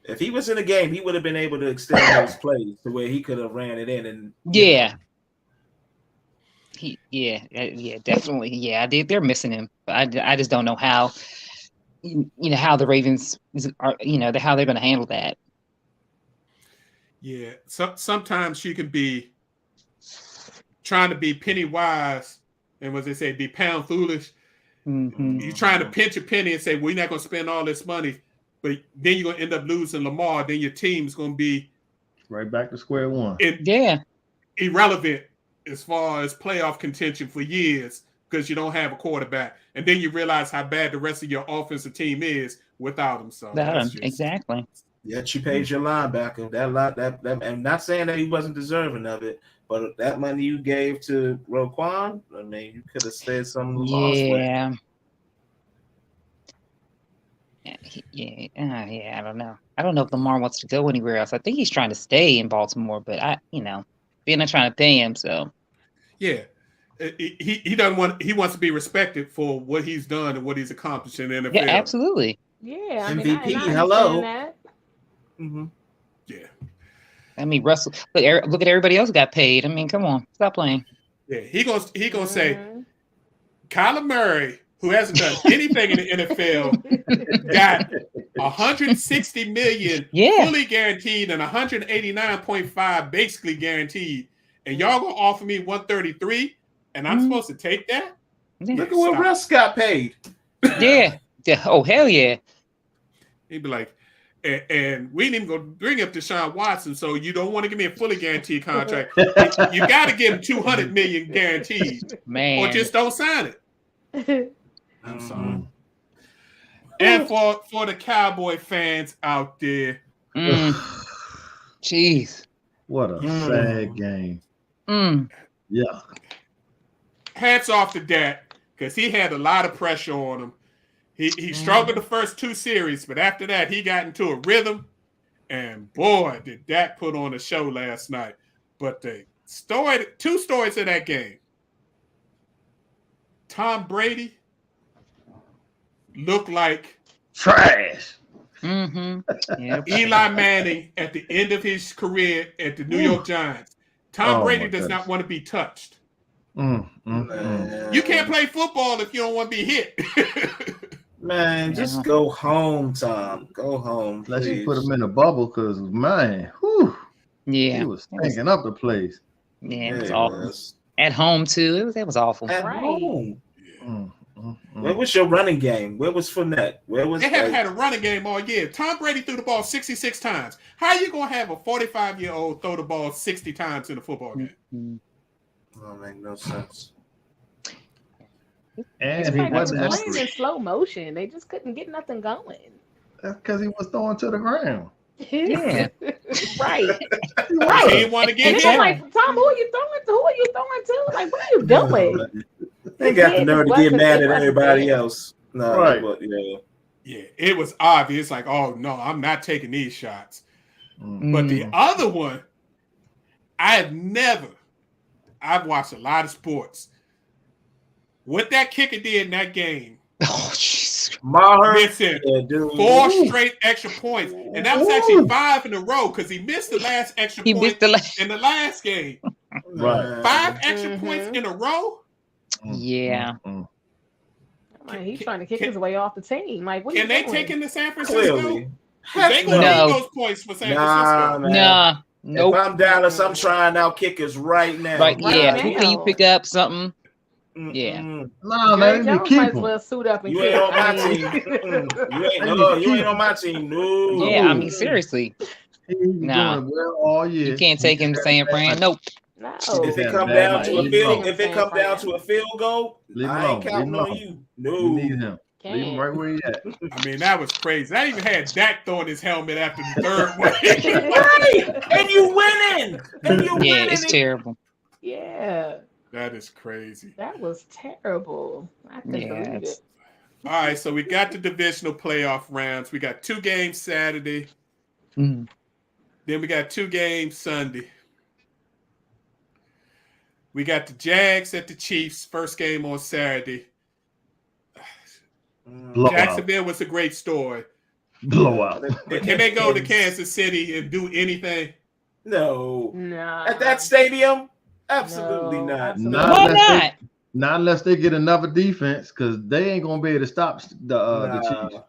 if he was in the game, he would have been able to extend those plays to where he could have ran it in. And definitely. Yeah, they're missing him. But I just don't know how, how the Ravens are, how they're going to handle that. Yeah, sometimes you can be trying to be penny wise, and what they say, be pound foolish. Mm-hmm. You're trying to pinch a penny and say, we're not going to spend all this money, but then you're going to end up losing Lamar. Then your team's going to be right back to square one. Irrelevant as far as playoff contention for years because you don't have a quarterback. And then you realize how bad the rest of your offensive team is without him. So exactly. Yet you paid your linebacker that I'm not saying that he wasn't deserving of it, but that money you gave to Roquan, I mean, you could have said something. Yeah, I don't know. I don't know if Lamar wants to go anywhere else. I think he's trying to stay in Baltimore, but they're not trying to pay him. So yeah, he doesn't want. He wants to be respected for what he's done and what he's accomplished in the NFL. Yeah, absolutely. Yeah, MVP. I hello. that. Mm-hmm. Yeah. I mean, Russell. Look at everybody else got paid. I mean, come on, stop playing. Yeah, he gonna say, Kyler Murray, who hasn't done anything in the NFL, got $160 million fully guaranteed and 189.5 basically guaranteed, and y'all gonna offer me 133, and I'm supposed to take that? Look at what Russ got paid. Yeah. Oh hell yeah. He'd be like, and we didn't even go bring up Deshaun Watson, so you don't want to give me a fully guaranteed contract. You got to give him $200 million guaranteed, man, or just don't sign it. I'm sorry. And for the Cowboy fans out there, jeez, what a sad game. Yeah, hats off to Dak because he had a lot of pressure on him. He struggled the first two series, but after that, he got into a rhythm. And boy, did Dak put on a show last night. But the two stories of that game. Tom Brady looked like trash. Yep. Eli Manning at the end of his career at the New York Giants. Tom Brady does not want to be touched. You can't play football if you don't want to be hit. Man, just go home, Tom. Go home. Unless you put him in a bubble, because man, he was stinking up the place. Yeah, it was awful. At home too. It was awful. At home. Where was your running game? Where was Fournette? They haven't had a running game all year. Tom Brady threw the ball 66 times. How are you gonna have a 45-year-old throw the ball 60 times in a football game? Don't make no sense. And he wasn't playing in slow motion. They just couldn't get nothing going. That's because he was throwing to the ground. Yeah, right. He didn't want to get hit. I'm like, Tom, who are you throwing to? Who are you throwing to? Like, what are you doing? They got the nerve to get mad at everybody else. No, right. But, yeah, it was obvious. Like, oh no, I'm not taking these shots. But the other one, I've watched a lot of sports. What that kicker did in that game. Oh, jeez. Missing 4 straight extra points. And that was actually 5 in a row because he missed the last extra point in the last game. Right. 5 extra points in a row? Yeah. Like, he's trying to kick his way off the team. Like, what can they doing? take him to San Francisco? Clearly. They gonna need those points for San Francisco. Man. Nope. If I'm Dallas, I'm trying out kickers right now. Right, yeah. now. Who can you pick up something? Yeah. No, Jerry man, Jones keep might as him. well suit up and You kick. ain't on my team. You ain't on my team. No. Yeah, I mean, seriously. He's Nah. doing well all year. You can't take him to San Fran. Nope. No. If it come down to a field goal, I ain't counting on you. No. You need him. Leave him Can't. right where he at. I mean, that was crazy. I even had Dak throwing his helmet after the third one. Right. And you winning. Yeah, it's terrible. Yeah, That is crazy. that was terrible. I couldn't Yeah, believe it. it's- All right, so we got the divisional playoff rounds. We got 2 games Saturday. Mhm. Then we got 2 games Sunday. We got the Jags at the Chiefs. First game on Saturday. Blowout. Jacksonville was a great story. Blowout. But can they go to Kansas City and do anything? No. No. At that stadium? Absolutely No, not. absolutely Not Why unless not? they- Not unless they get another defense, because they ain't gonna be able to stop the Nah. Chiefs.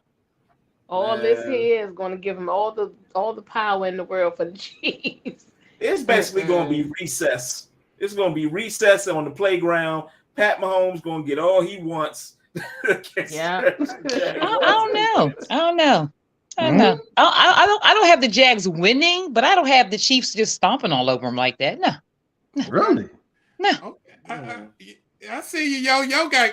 All this Man. here is going to give them all the power in the world for the Chiefs. It's basically going to be recess. It's going to be recess on the playground. Pat Mahomes going to get all he wants. Yeah. I don't know. I don't know. I don't have the Jags winning, but I don't have the Chiefs just stomping all over them like that. No. Really? Okay. I see you,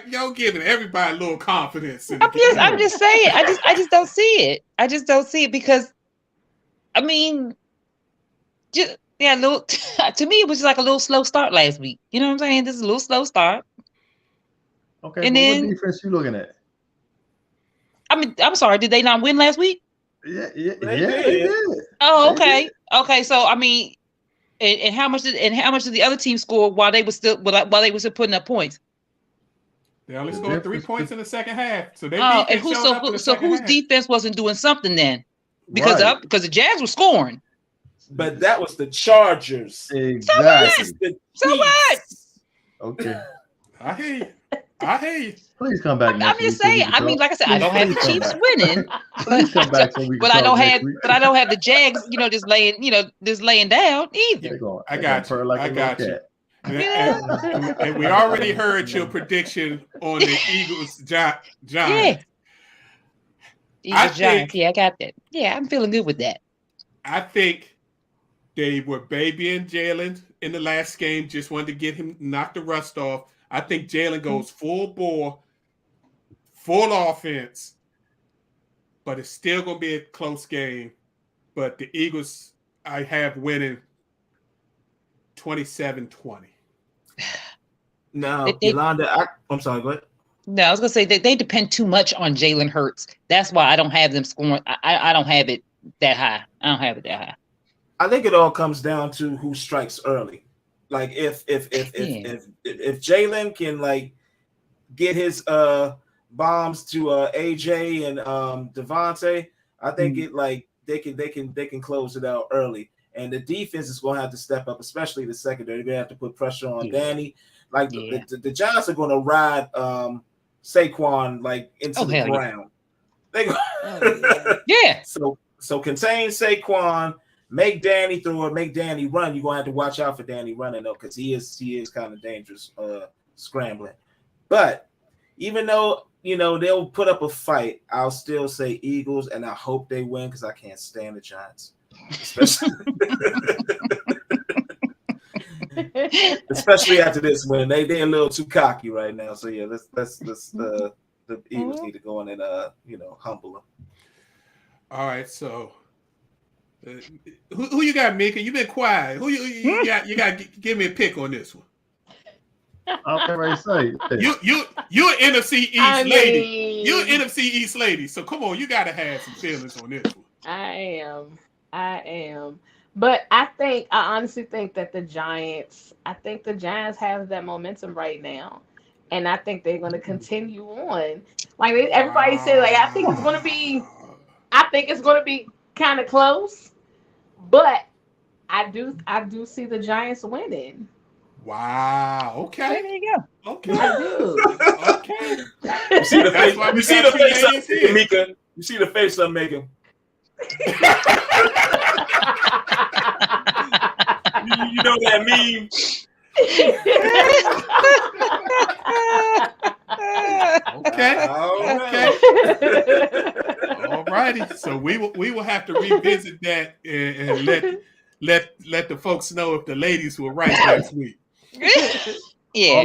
yo giving everybody a little confidence. In I'm just saying. I just don't see it. I just don't see it because, I mean, just little. To me, it was like a little slow start last week. You know what I'm saying? This is a little slow start. Okay. And but then- what defense you looking at? I mean, I'm sorry. Did they not win last week? Yeah, They they did. did. Oh, They okay. So I mean, and how much did the other team score while they were still putting up points? They only scored 3 points in the second half. So they Oh, defense and showed up in the second whose half. defense wasn't doing something then? Because Right. because the Jags were scoring. But that was the Chargers. Exactly. The So what? Chiefs. Okay. I hear you. I hear you. Please come back I'm next week just so we saying. can I mean, talk. like I said, I don't have the Please come Chiefs back. winning, Please come back so we can but I talk don't next have week. the Jags, just laying down They're either. gonna- I they're got gonna you. purr like I a little got you. cat. And we already heard your prediction on the Eagles Giants. Yeah. I Giants. think- Yeah, I got that. Yeah, I'm feeling good with that. I think they were babying Jalen in the last game, just wanted to get him knock the rust off. I think Jalen goes full bore, full offense, but it's still going to be a close game. But the Eagles, I have winning 27-20. No, They- Yolanda, I'm sorry, go ahead. No, I was gonna say they depend too much on Jalen Hurts. That's why I don't have them scoring. I don't have it that high. I don't have it that high. I think it all comes down to who strikes early. Like if Jalen can like get his bombs to AJ and Devontae, I think it like they can close it out early. And the defense is going to have to step up, especially the secondary. They're going to have to put pressure on Danny. Like the Giants are going to ride Saquon like into the ground. They Yeah. So contain Saquon, make Danny throw it, make Danny run. You're gonna have to watch out for Danny running though, because he is kind of dangerous scrambling. But even though they'll put up a fight, I'll still say Eagles, and I hope they win because I can't stand the Giants, especially after this win. They're a little too cocky right now. So yeah, let's the Eagles need to go in and humble them. All right, so who you got, Mika? You've been quiet. Who you got? You got to give me a pick on this one. I'm ready to say. You're an NFC East lady. mean, You're an NFC East lady. So come on, you got to have some feelings on this one. I am. I am. But I honestly think that the Giants have that momentum right now. And I think they're going to continue on. Like everybody said, like I think it's going to be kind of close, but I do see the Giants winning. Wow. Okay. There you go. Okay. I do. Okay. You see the That's face. why we You see got the two face I'm ladies making, here. Mika. You see the face I'm making. You know that meme. Okay. All Okay. right. All righty. So we will have to revisit that and let the folks know if the ladies were right next week. Yeah.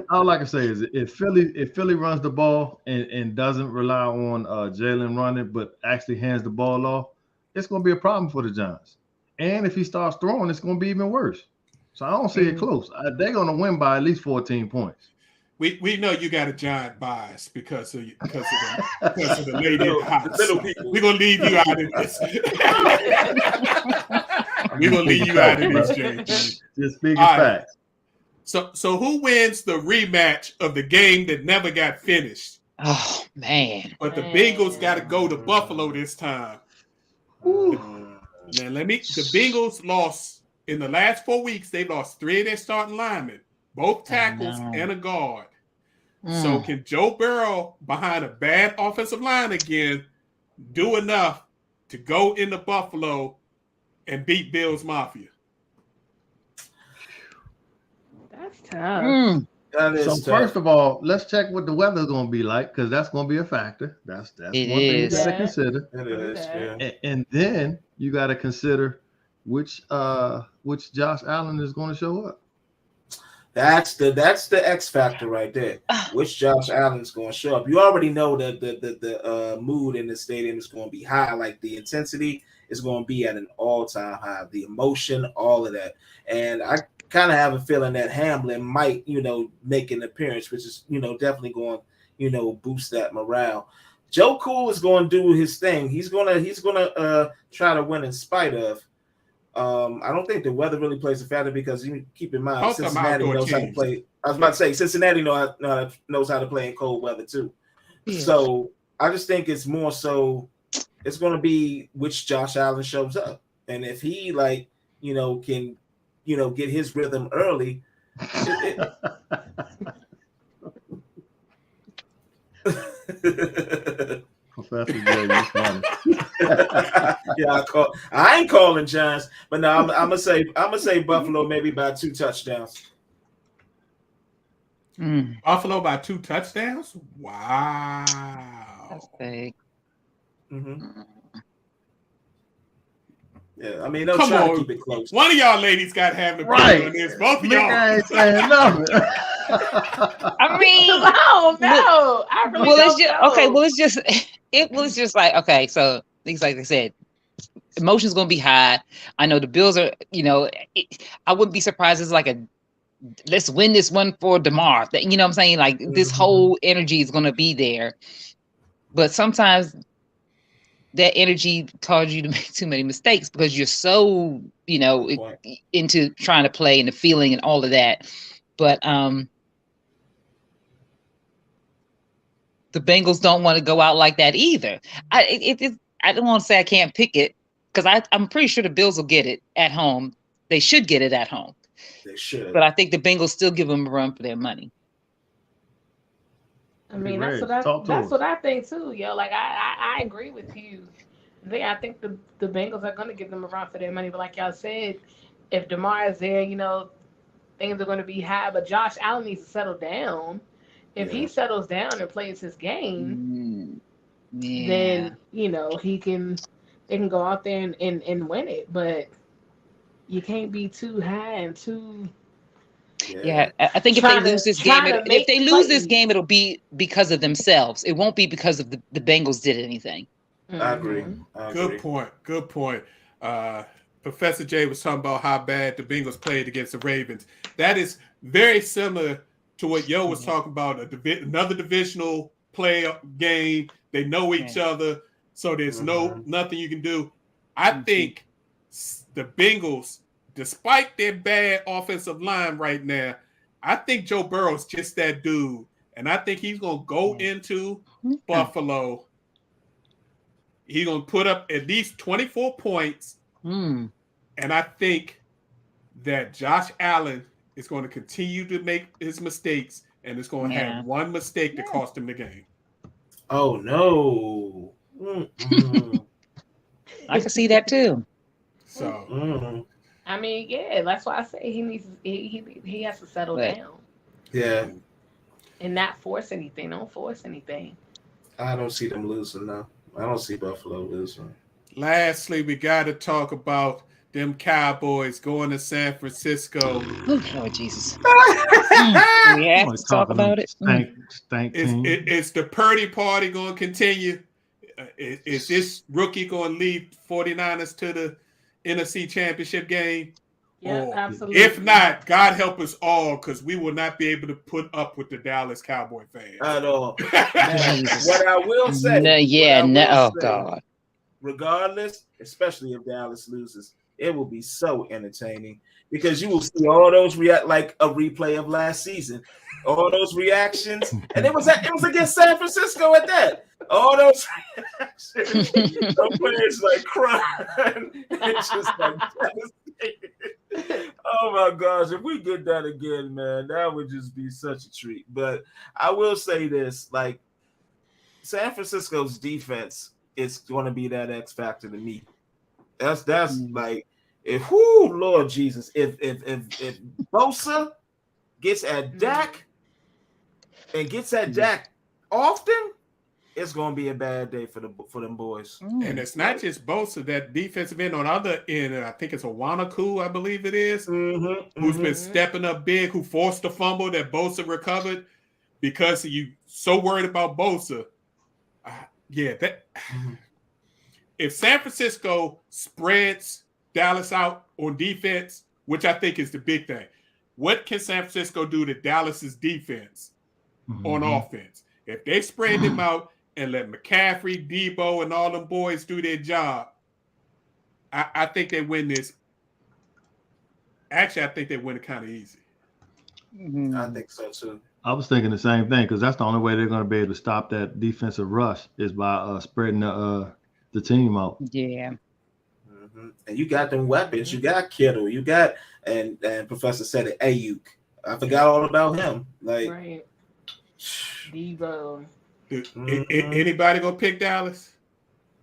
All I can say is if Philly runs the ball and doesn't rely on Jalen running, but actually hands the ball off, it's going to be a problem for the Giants. And if he starts throwing, it's going to be even worse. So I don't see it close. They're going to win by at least 14 points. We know you got a giant bias because of the lady in the house. Little people. We're gonna leave you out of this. We're gonna leave you out of this, JD. Just speaking All right. facts. So who wins the rematch of the game that never got finished? Oh man. But the Bengals got to go to Buffalo this time. Now the Bengals lost in the last 4 weeks. They lost 3 of their starting linemen, both tackles and a guard. So can Joe Burrow, behind a bad offensive line again, do enough to go into Buffalo and beat Bills Mafia? That's tough. So first of all, let's check what the weather's going to be like, because that's going to be a factor. That's one thing you got to consider. It is, yeah. And then you got to consider which Josh Allen is going to show up. That's the X factor right there. Which Josh Allen's going to show up? You already know that the mood in the stadium is going to be high. Like the intensity is going to be at an all-time high. The emotion, all of that, and I kind of have a feeling that Hamlin might, make an appearance, which is, definitely going, boost that morale. Joe Cool is going to do his thing. He's gonna try to win in spite of. I don't think the weather really plays a factor because you keep in mind Cincinnati knows how to play. I was about to say Cincinnati knows how to play in cold weather too. Yeah. So I just think it's more so it's going to be which Josh Allen shows up, and if he can get his rhythm early. Professor J, you funny. Yeah, I ain't calling Giants, but no, I'm gonna say Buffalo maybe by 2 touchdowns. Buffalo by 2 touchdowns? Wow, that's big. Mm-hmm. Yeah, I mean, they'll try to keep it close. One of y'all ladies got to have the right on this. Both of y'all. ain't saying nothing. I mean, no. I really don't know. Okay. Well, it's just like, okay. So things like they said, emotion's gonna be high. I know the Bills are. I wouldn't be surprised. It's like let's win this one for DeMar. You know what I'm saying? Like this whole energy is gonna be there. But sometimes that energy causes you to make too many mistakes because you're so, into trying to play and the feeling and all of that. But the Bengals don't want to go out like that either. I don't want to say I can't pick it because I'm pretty sure the Bills will get it at home. They should get it at home. They should. But I think the Bengals still give them a run for their money. I mean, that's what I think too, yo. Like I agree with you. I think the Bengals are going to give them a run for their money. But like y'all said, if DeMar is there, things are going to be high. But Josh Allen needs to settle down. If he settles down and plays his game, then they can go out there and win it. But you can't be too high and too. Yeah, I think if they lose this game, it'll be because of themselves. It won't be because of the Bengals did anything. I agree. Good point. Professor J was talking about how bad the Bengals played against the Ravens. That is very similar to what Yo was talking about. Another divisional play game. They know each other, so there's nothing you can do. I think the Bengals, despite their bad offensive line right now, I think Joe Burrow's just that dude. And I think he's going to go into Buffalo. He's going to put up at least 24 points. And I think that Josh Allen is going to continue to make his mistakes, and it's going to have one mistake that cost him the game. Oh, no. I can see that too. So, I mean, yeah, that's why I say he has to settle down. Yeah. And not force anything. Don't force anything. I don't see them losing now. I don't see Buffalo losing. Lastly, we got to talk about them Cowboys going to San Francisco. Oh, Jesus. We have to talk about it. It's the Purdy party going to continue. Is this rookie going to lead 49ers to the NFC Championship game? Yeah, absolutely. If not, God help us all, because we will not be able to put up with the Dallas Cowboy fans at all. What I will say, God. Regardless, especially if Dallas loses, it will be so entertaining because you will see all those react like a replay of last season, all those reactions, and it was against San Francisco at that. All those reactions, the players like crying, it's just like devastating. Oh my gosh, if we get that again, man, that would just be such a treat. But I will say this, like San Francisco's defense is going to be that X factor to me. That's like, if Lord Jesus, if Bosa gets at Dak and gets at Dak often, it's going to be a bad day for them boys. And it's not just Bosa, that defensive end on the other end. I think it's Awanaku, I believe it is, who's been stepping up big, who forced the fumble that Bosa recovered because you so worried about Bosa. If San Francisco spreads Dallas out on defense, which I think is the big thing, what can San Francisco do to Dallas's defense on offense? If they spread them out and let McCaffrey, Debo, and all them boys do their job, I think they win this. Actually, I think they win it kind of easy. I think so too. I was thinking the same thing because that's the only way they're going to be able to stop that defensive rush is by spreading the team out. Yeah. And you got them weapons. You got Kittle. You got and Professor said it, Ayuk. I forgot all about him. Like Debo. Anybody gonna pick Dallas?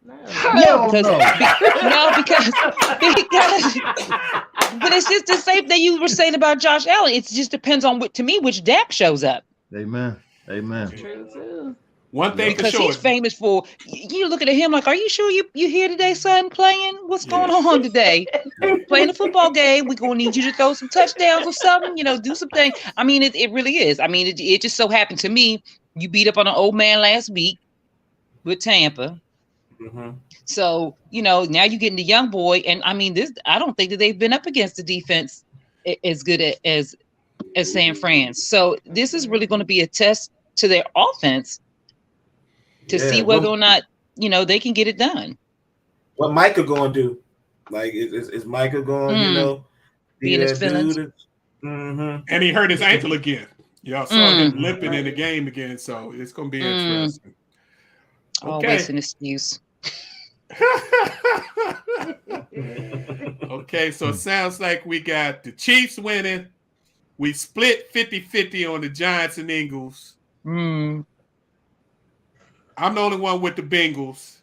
No, because but it's just the same thing you were saying about Josh Allen. It just depends on which Dak shows up. Amen. True too. One thing because for sure, he's famous for you looking at him like, are you sure you here today, son? Playing? What's going on today? Playing a football game. We're gonna need you to throw some touchdowns or something. Do something. I mean, it really is. I mean, it just so happened to me. You beat up on an old man last week with Tampa. So now you're getting the young boy, and I mean, I don't think that they've been up against the defense as good as San Fran. So this is really going to be a test to their offense to see whether or not they can get it done. What Micah going to do? Like, is Micah going? Be in his feelings. And he hurt his ankle again. Y'all saw him limping in the game again, so it's going to be interesting. Always an excuse. Okay, so it sounds like we got the Chiefs winning. We split 50-50 on the Giants and Eagles. I'm the only one with the Bengals,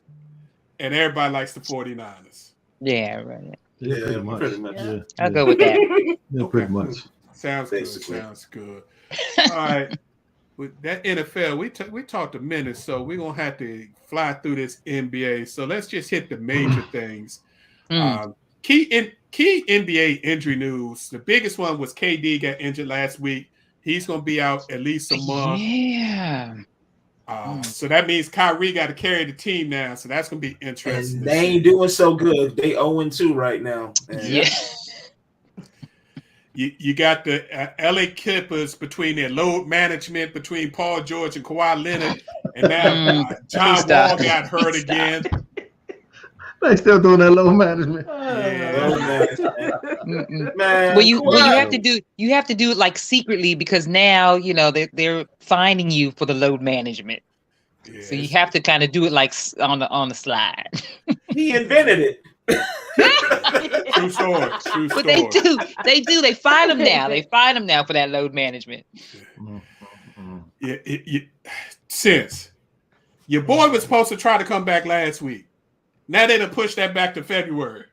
and everybody likes the 49ers. Yeah, right. Yeah, pretty much. Yeah. I'll go with that. Yeah, pretty much. Sounds Basically. good. Sounds good. All right. With that NFL, we talked a minute, so we're gonna have to fly through this NBA. So let's just hit the major things. Key NBA injury news. The biggest one was KD got injured last week. He's gonna be out at least a month. Yeah. So that means Kyrie got to carry the team now. So that's gonna be interesting. And they ain't doing so good. They 0-2 right now. And You got the LA Clippers between their load management between Paul George and Kawhi Leonard, and now John Wall got hurt again. They still doing that low management. Man, well, you have to do it like secretly because now they're finding you for the load management. Yes. So you have to kind of do it like on the slide. He invented it. True story. But they do. They find them now. They find them now for that load management. Yeah, since your boy was supposed to try to come back last week, now they done pushed that back to February.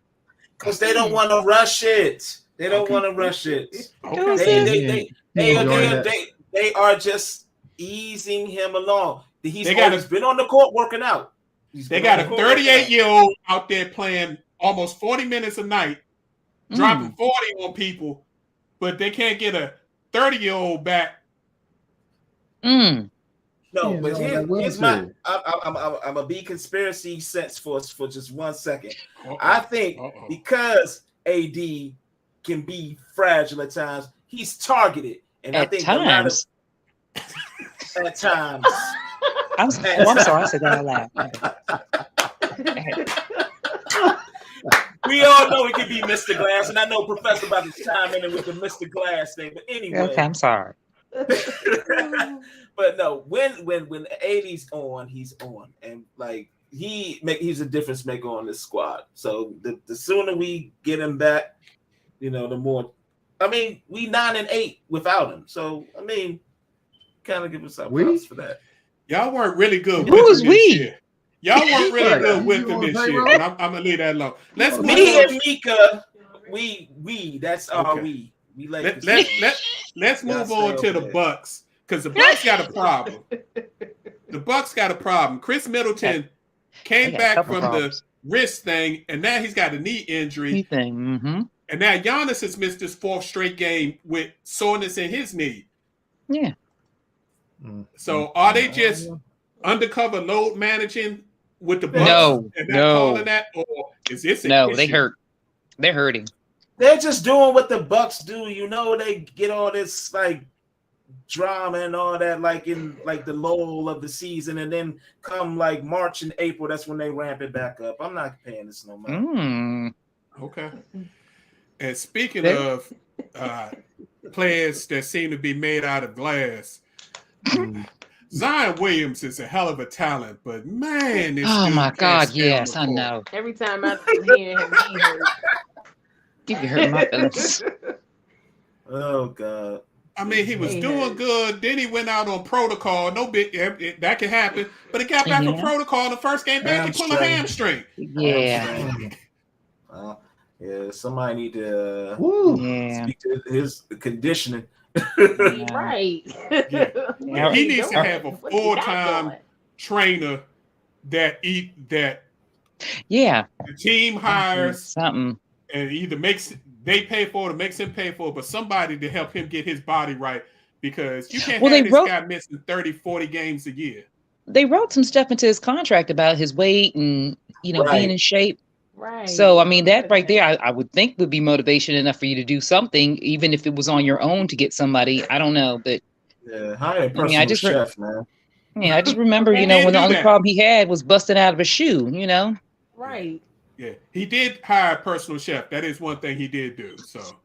Because they don't want to rush it. They don't want to rush it. Okay. They are just easing him along. He's always been on the court working out. They got a 38-year-old out there playing almost 40 minutes a night, dropping 40 on people, but they can't get a 30-year-old back. No, but here's my. I'm a be conspiracy sense for just 1 second. I think because AD can be fragile at times, he's targeted, and I think times. At times. I'm sorry, I said that out loud. We all know it could be Mr. Glass, and I know Professor about to chime in with the Mr. Glass thing. But anyway, okay, I'm sorry. But no, when AD's on, he's on, and like he's a difference maker on this squad. So the sooner we get him back, the more. I mean, we 9-8 without him. So I mean, kind of give us our props for that. Y'all weren't really good. Who's we? Y'all weren't really good with him this year. And I'm gonna leave that alone. Me and Mika, we that's our we. Let's move on to the Bucks because the Bucks got a problem. The Bucks got a problem. Chris Middleton came back from the wrist thing, and now he's got a knee injury. Mm-hmm. And now Giannis has missed his 4th straight game with soreness in his knee. Yeah. So are they just undercover load managing with the Bucks? No. Calling that, or is this an issue? They hurt. They're hurting. They're just doing what the Bucks do. They get all this like drama and all that, like in like the lull of the season, and then come like March and April, that's when they ramp it back up. I'm not paying this no more. Okay. And speaking of players that seem to be made out of glass, Zion Williams is a hell of a talent, but man, this oh my God, yes, I know. Every time I hear him, he hurts. You can hurt my feelings. Oh God. I mean, he was doing good. Then he went out on protocol. No big, that could happen. But he got back on protocol in the first game back. He pulled a hamstring. Yeah. Yeah. Somebody need to speak to his conditioning. Right. Yeah. He needs to have a full-time trainer that the team hires something. And either they pay for it or makes him pay for it, but somebody to help him get his body right, because you can't have this guy missing 30, 40 games a year. They wrote some stuff into his contract about his weight and, being in shape. Right. So, I mean, that right there, I would think would be motivation enough for you to do something, even if it was on your own to get somebody. I don't know, but hire a personal chef, man. Yeah, I just remember, when the only problem he had was busting out of a shoe, Right. Yeah, he did hire a personal chef. That is one thing he did do. So,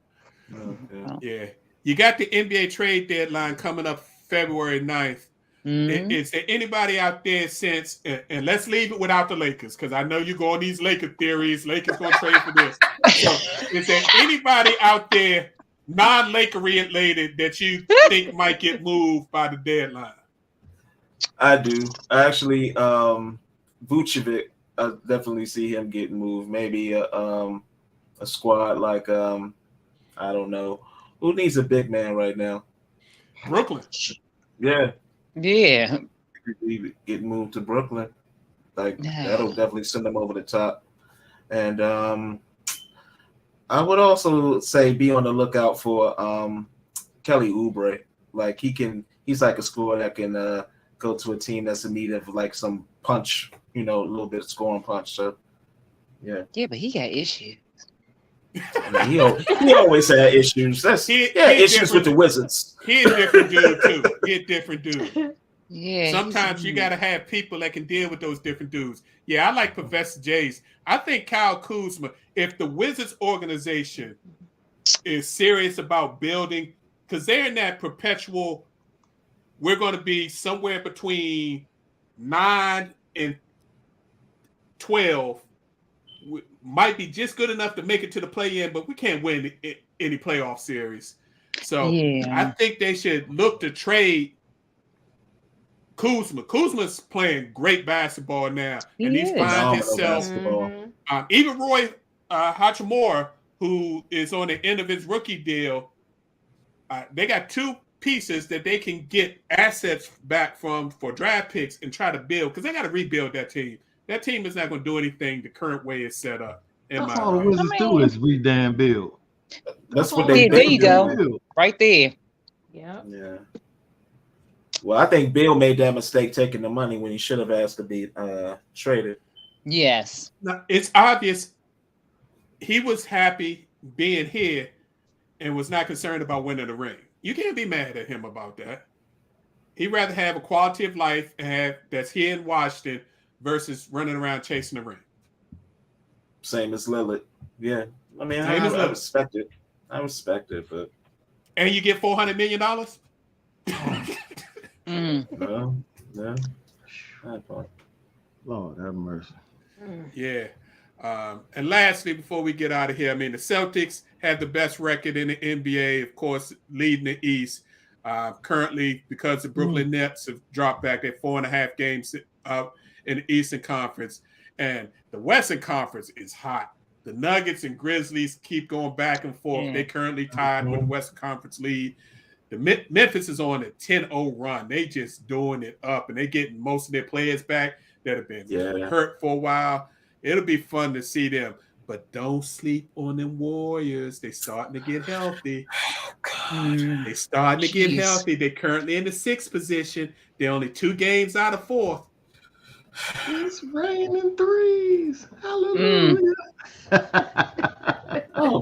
yeah. You got the NBA trade deadline coming up February 9th. Mm-hmm. Is there anybody out there since, and let's leave it without the Lakers, because I know you go on these Laker theories, Lakers going to trade for this. So, is there anybody out there non-Laker related that you think might get moved by the deadline? I do. Actually, Vucevic, I definitely see him getting moved. Maybe a squad like I don't know who needs a big man right now. Brooklyn. Yeah. Getting moved to Brooklyn, that'll definitely send them over the top. And I would also say be on the lookout for Kelly Oubre. Like he's like a scorer that can go to a team that's in need of like some punch. A little bit of scoring punch. So, yeah. Yeah, but he got issues. I mean, he always had issues. Issues with the Wizards. He's a different dude too. He's a different dude. Yeah. Sometimes you got to have people that can deal with those different dudes. Yeah, I like Professor J's. I think Kyle Kuzma, if the Wizards organization is serious about building, because they're in that perpetual, we're going to be somewhere between 9 and 12, might be just good enough to make it to the play-in, but we can't win any playoff series. So I think they should look to trade Kuzma. Kuzma's playing great basketball now, and he's finding himself. Even Roy Hachimura, who is on the end of his rookie deal, they got 2 pieces that they can get assets back from for draft picks and try to build, because they got to rebuild that team. That team is not going to do anything the current way it's set up. That's all the Wizards do is re-damn build. That's what they there you go. Right there. Yeah. Well, I think Bill made that mistake taking the money when he should have asked to be traded. Yes. Now, it's obvious he was happy being here and was not concerned about winning the ring. You can't be mad at him about that. He'd rather have a quality of life that's here in Washington versus running around chasing the ring. Same as Lillard. Yeah. I mean, I respect it. But and you get $400 million? No. Lord have mercy. Yeah. And lastly, before we get out of here, I mean, the Celtics have the best record in the NBA, of course, leading the East. Currently, because the Brooklyn Nets have dropped back, they're 4.5 games up in the Eastern Conference. And the Western Conference is hot. The Nuggets and Grizzlies keep going back and forth. They're currently tied with the Western Conference lead. The Memphis is on a 10-0 run. They just doing it up, and they're getting most of their players back that have been hurt for a while. It'll be fun to see them. But don't sleep on them Warriors. They're starting to get healthy. They're starting to get healthy. They're currently in the 6th position. They're only 2 games out of 4th. It's raining threes. Hallelujah.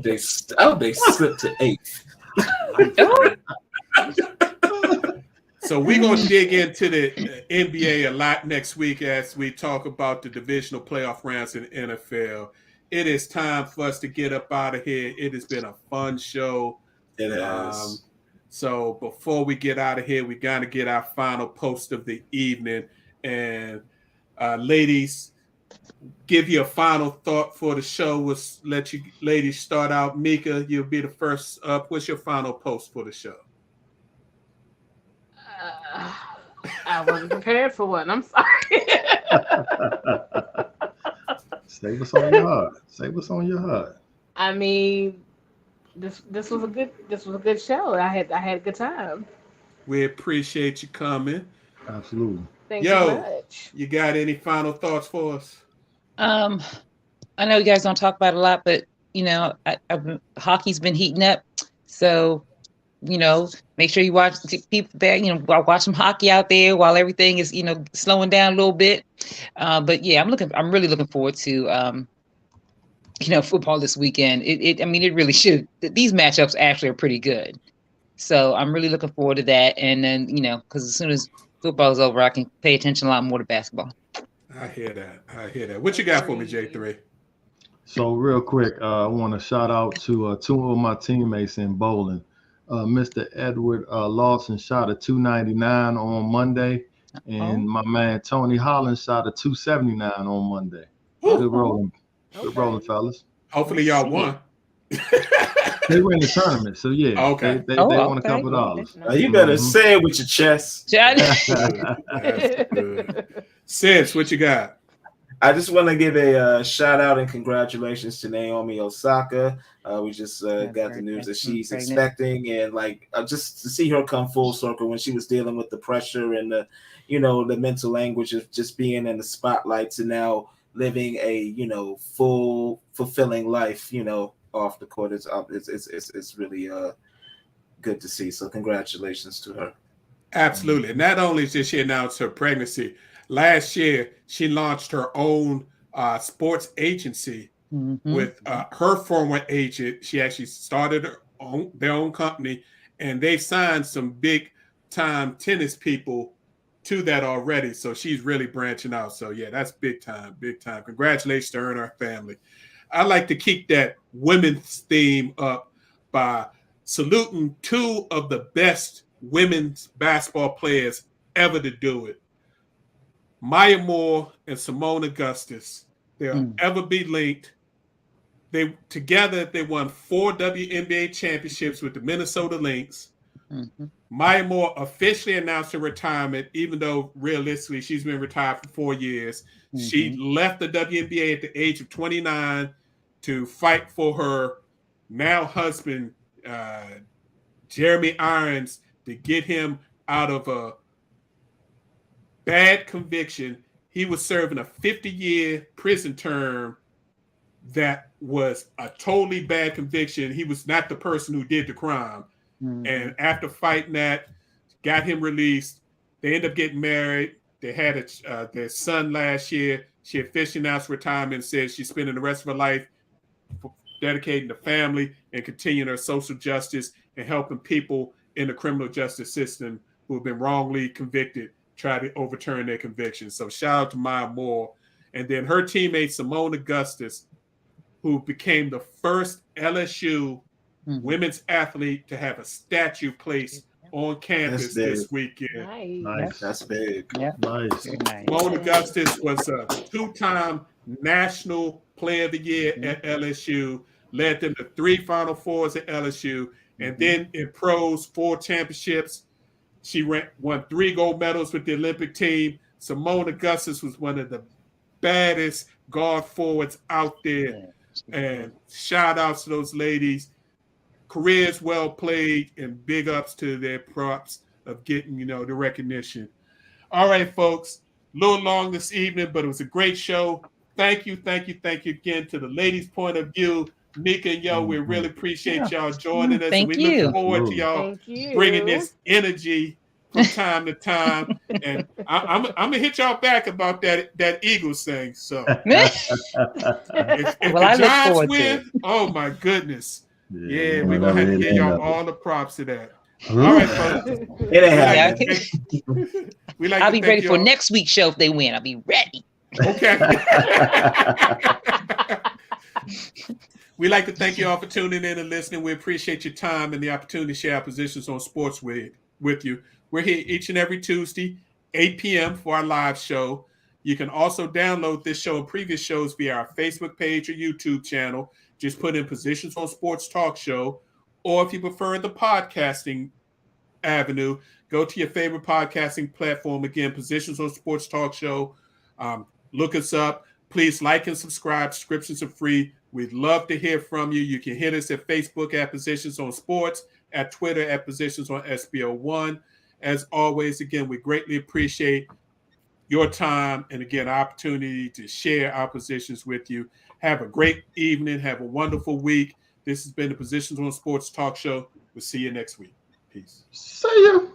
They slip to 8th. So we're going to dig into the NBA a lot next week as we talk about the divisional playoff rounds in the NFL. It is time for us to get up out of here. It has been a fun show. It has. So before we get out of here, we got to get our final post of the evening. And ladies, give you a final thought for the show. We'll let you ladies start out. Mika, you'll be the first up. What's your final post for the show? I wasn't prepared for one. I'm sorry. Say what's on your heart. Say what's on your heart. I mean, this was a good show. I had a good time. We appreciate you coming. Absolutely. Thank you much. You got any final thoughts for us? I know you guys don't talk about it a lot, but hockey's been heating up, so make sure you watch people back. Watch some hockey out there while everything is slowing down a little bit. But yeah, I'm really looking forward to football this weekend. It really should. These matchups actually are pretty good, so I'm really looking forward to that. And then because as soon as football's over, I can pay attention a lot more to basketball. I hear that. What you got for me, J3? So real quick, I want to shout out to 2 of my teammates in bowling. Mr. Edward Lawson shot a 299 on Monday, and my man Tony Holland shot a 279 on Monday. Good rolling, fellas. Hopefully y'all won. They were in the tournament, so yeah. Okay. They won a couple dollars. You better say it with your chest. That's good. Sis, what you got? I just want to give a shout out and congratulations to Naomi Osaka. We just got the news that she's expecting, and just to see her come full circle when she was dealing with the pressure and the mental anguish of just being in the spotlight to now living a full fulfilling life off the court. It's really good to see. So congratulations to her. Absolutely. Not only did she announce her pregnancy, last year she launched her own sports agency with her former agent. She actually started their own company, and they signed some big time tennis people to that already. So she's really branching out. So yeah, that's big time, big time. Congratulations to her and her family. I like to keep that women's theme up by saluting two of the best women's basketball players ever to do it. Maya Moore and Simone Augustus. They'll ever be linked. They won 4 WNBA championships with the Minnesota Lynx. Mm-hmm. Maya Moore officially announced her retirement, even though realistically she's been retired for 4 years. Mm-hmm. She left the WNBA at the age of 29 to fight for her now husband, Jeremy Irons, to get him out of a bad conviction. He was serving a 50-year prison term that was a totally bad conviction. He was not the person who did the crime. Mm-hmm. And after fighting that, got him released. They ended up getting married. They had their son last year. She officially announced retirement and said she's spending the rest of her life dedicating to family and continuing her social justice and helping people in the criminal justice system who have been wrongly convicted try to overturn their convictions. So shout out to Maya Moore. And then her teammate, Simone Augustus, who became the first LSU women's athlete to have a statue placed on campus this weekend. Nice. That's big. Yeah. Nice. Simone Augustus was a 2-time National Player of the Year at LSU, led them to 3 Final Fours at LSU, and then in pros, 4 championships. She won 3 gold medals with the Olympic team. Simone Augustus was one of the baddest guard forwards out there. And shout outs to those ladies. Careers well played, and big ups to their props of getting, the recognition. All right, folks. A little long this evening, but it was a great show. Thank you again to the ladies' point of view. Mika and Yo, we really appreciate y'all joining us. Thank we you. look forward to y'all bringing this energy from time to time. And I'm gonna hit y'all back about that Eagles thing. So if the Giants win, oh my goodness. Yeah, we're gonna have to give y'all all the props to that. All right, folks. I'll be ready for next week's show if they win. I'll be ready. Okay. We'd like to thank you all for tuning in and listening. We appreciate your time and the opportunity to share our positions on sports with you. We're here each and every Tuesday, 8 p.m. for our live show. You can also download this show and previous shows via our Facebook page or YouTube channel. Just put in Positions on Sports Talk Show. Or if you prefer the podcasting avenue, go to your favorite podcasting platform. Again, Positions on Sports Talk Show. Look us up. Please like and subscribe. Subscriptions are free. We'd love to hear from you. You can hit us at Facebook at Positions on Sports, at Twitter at Positions on SBO1. As always, again, we greatly appreciate your time and, again, opportunity to share our positions with you. Have a great evening. Have a wonderful week. This has been the Positions on Sports Talk Show. We'll see you next week. Peace. See ya.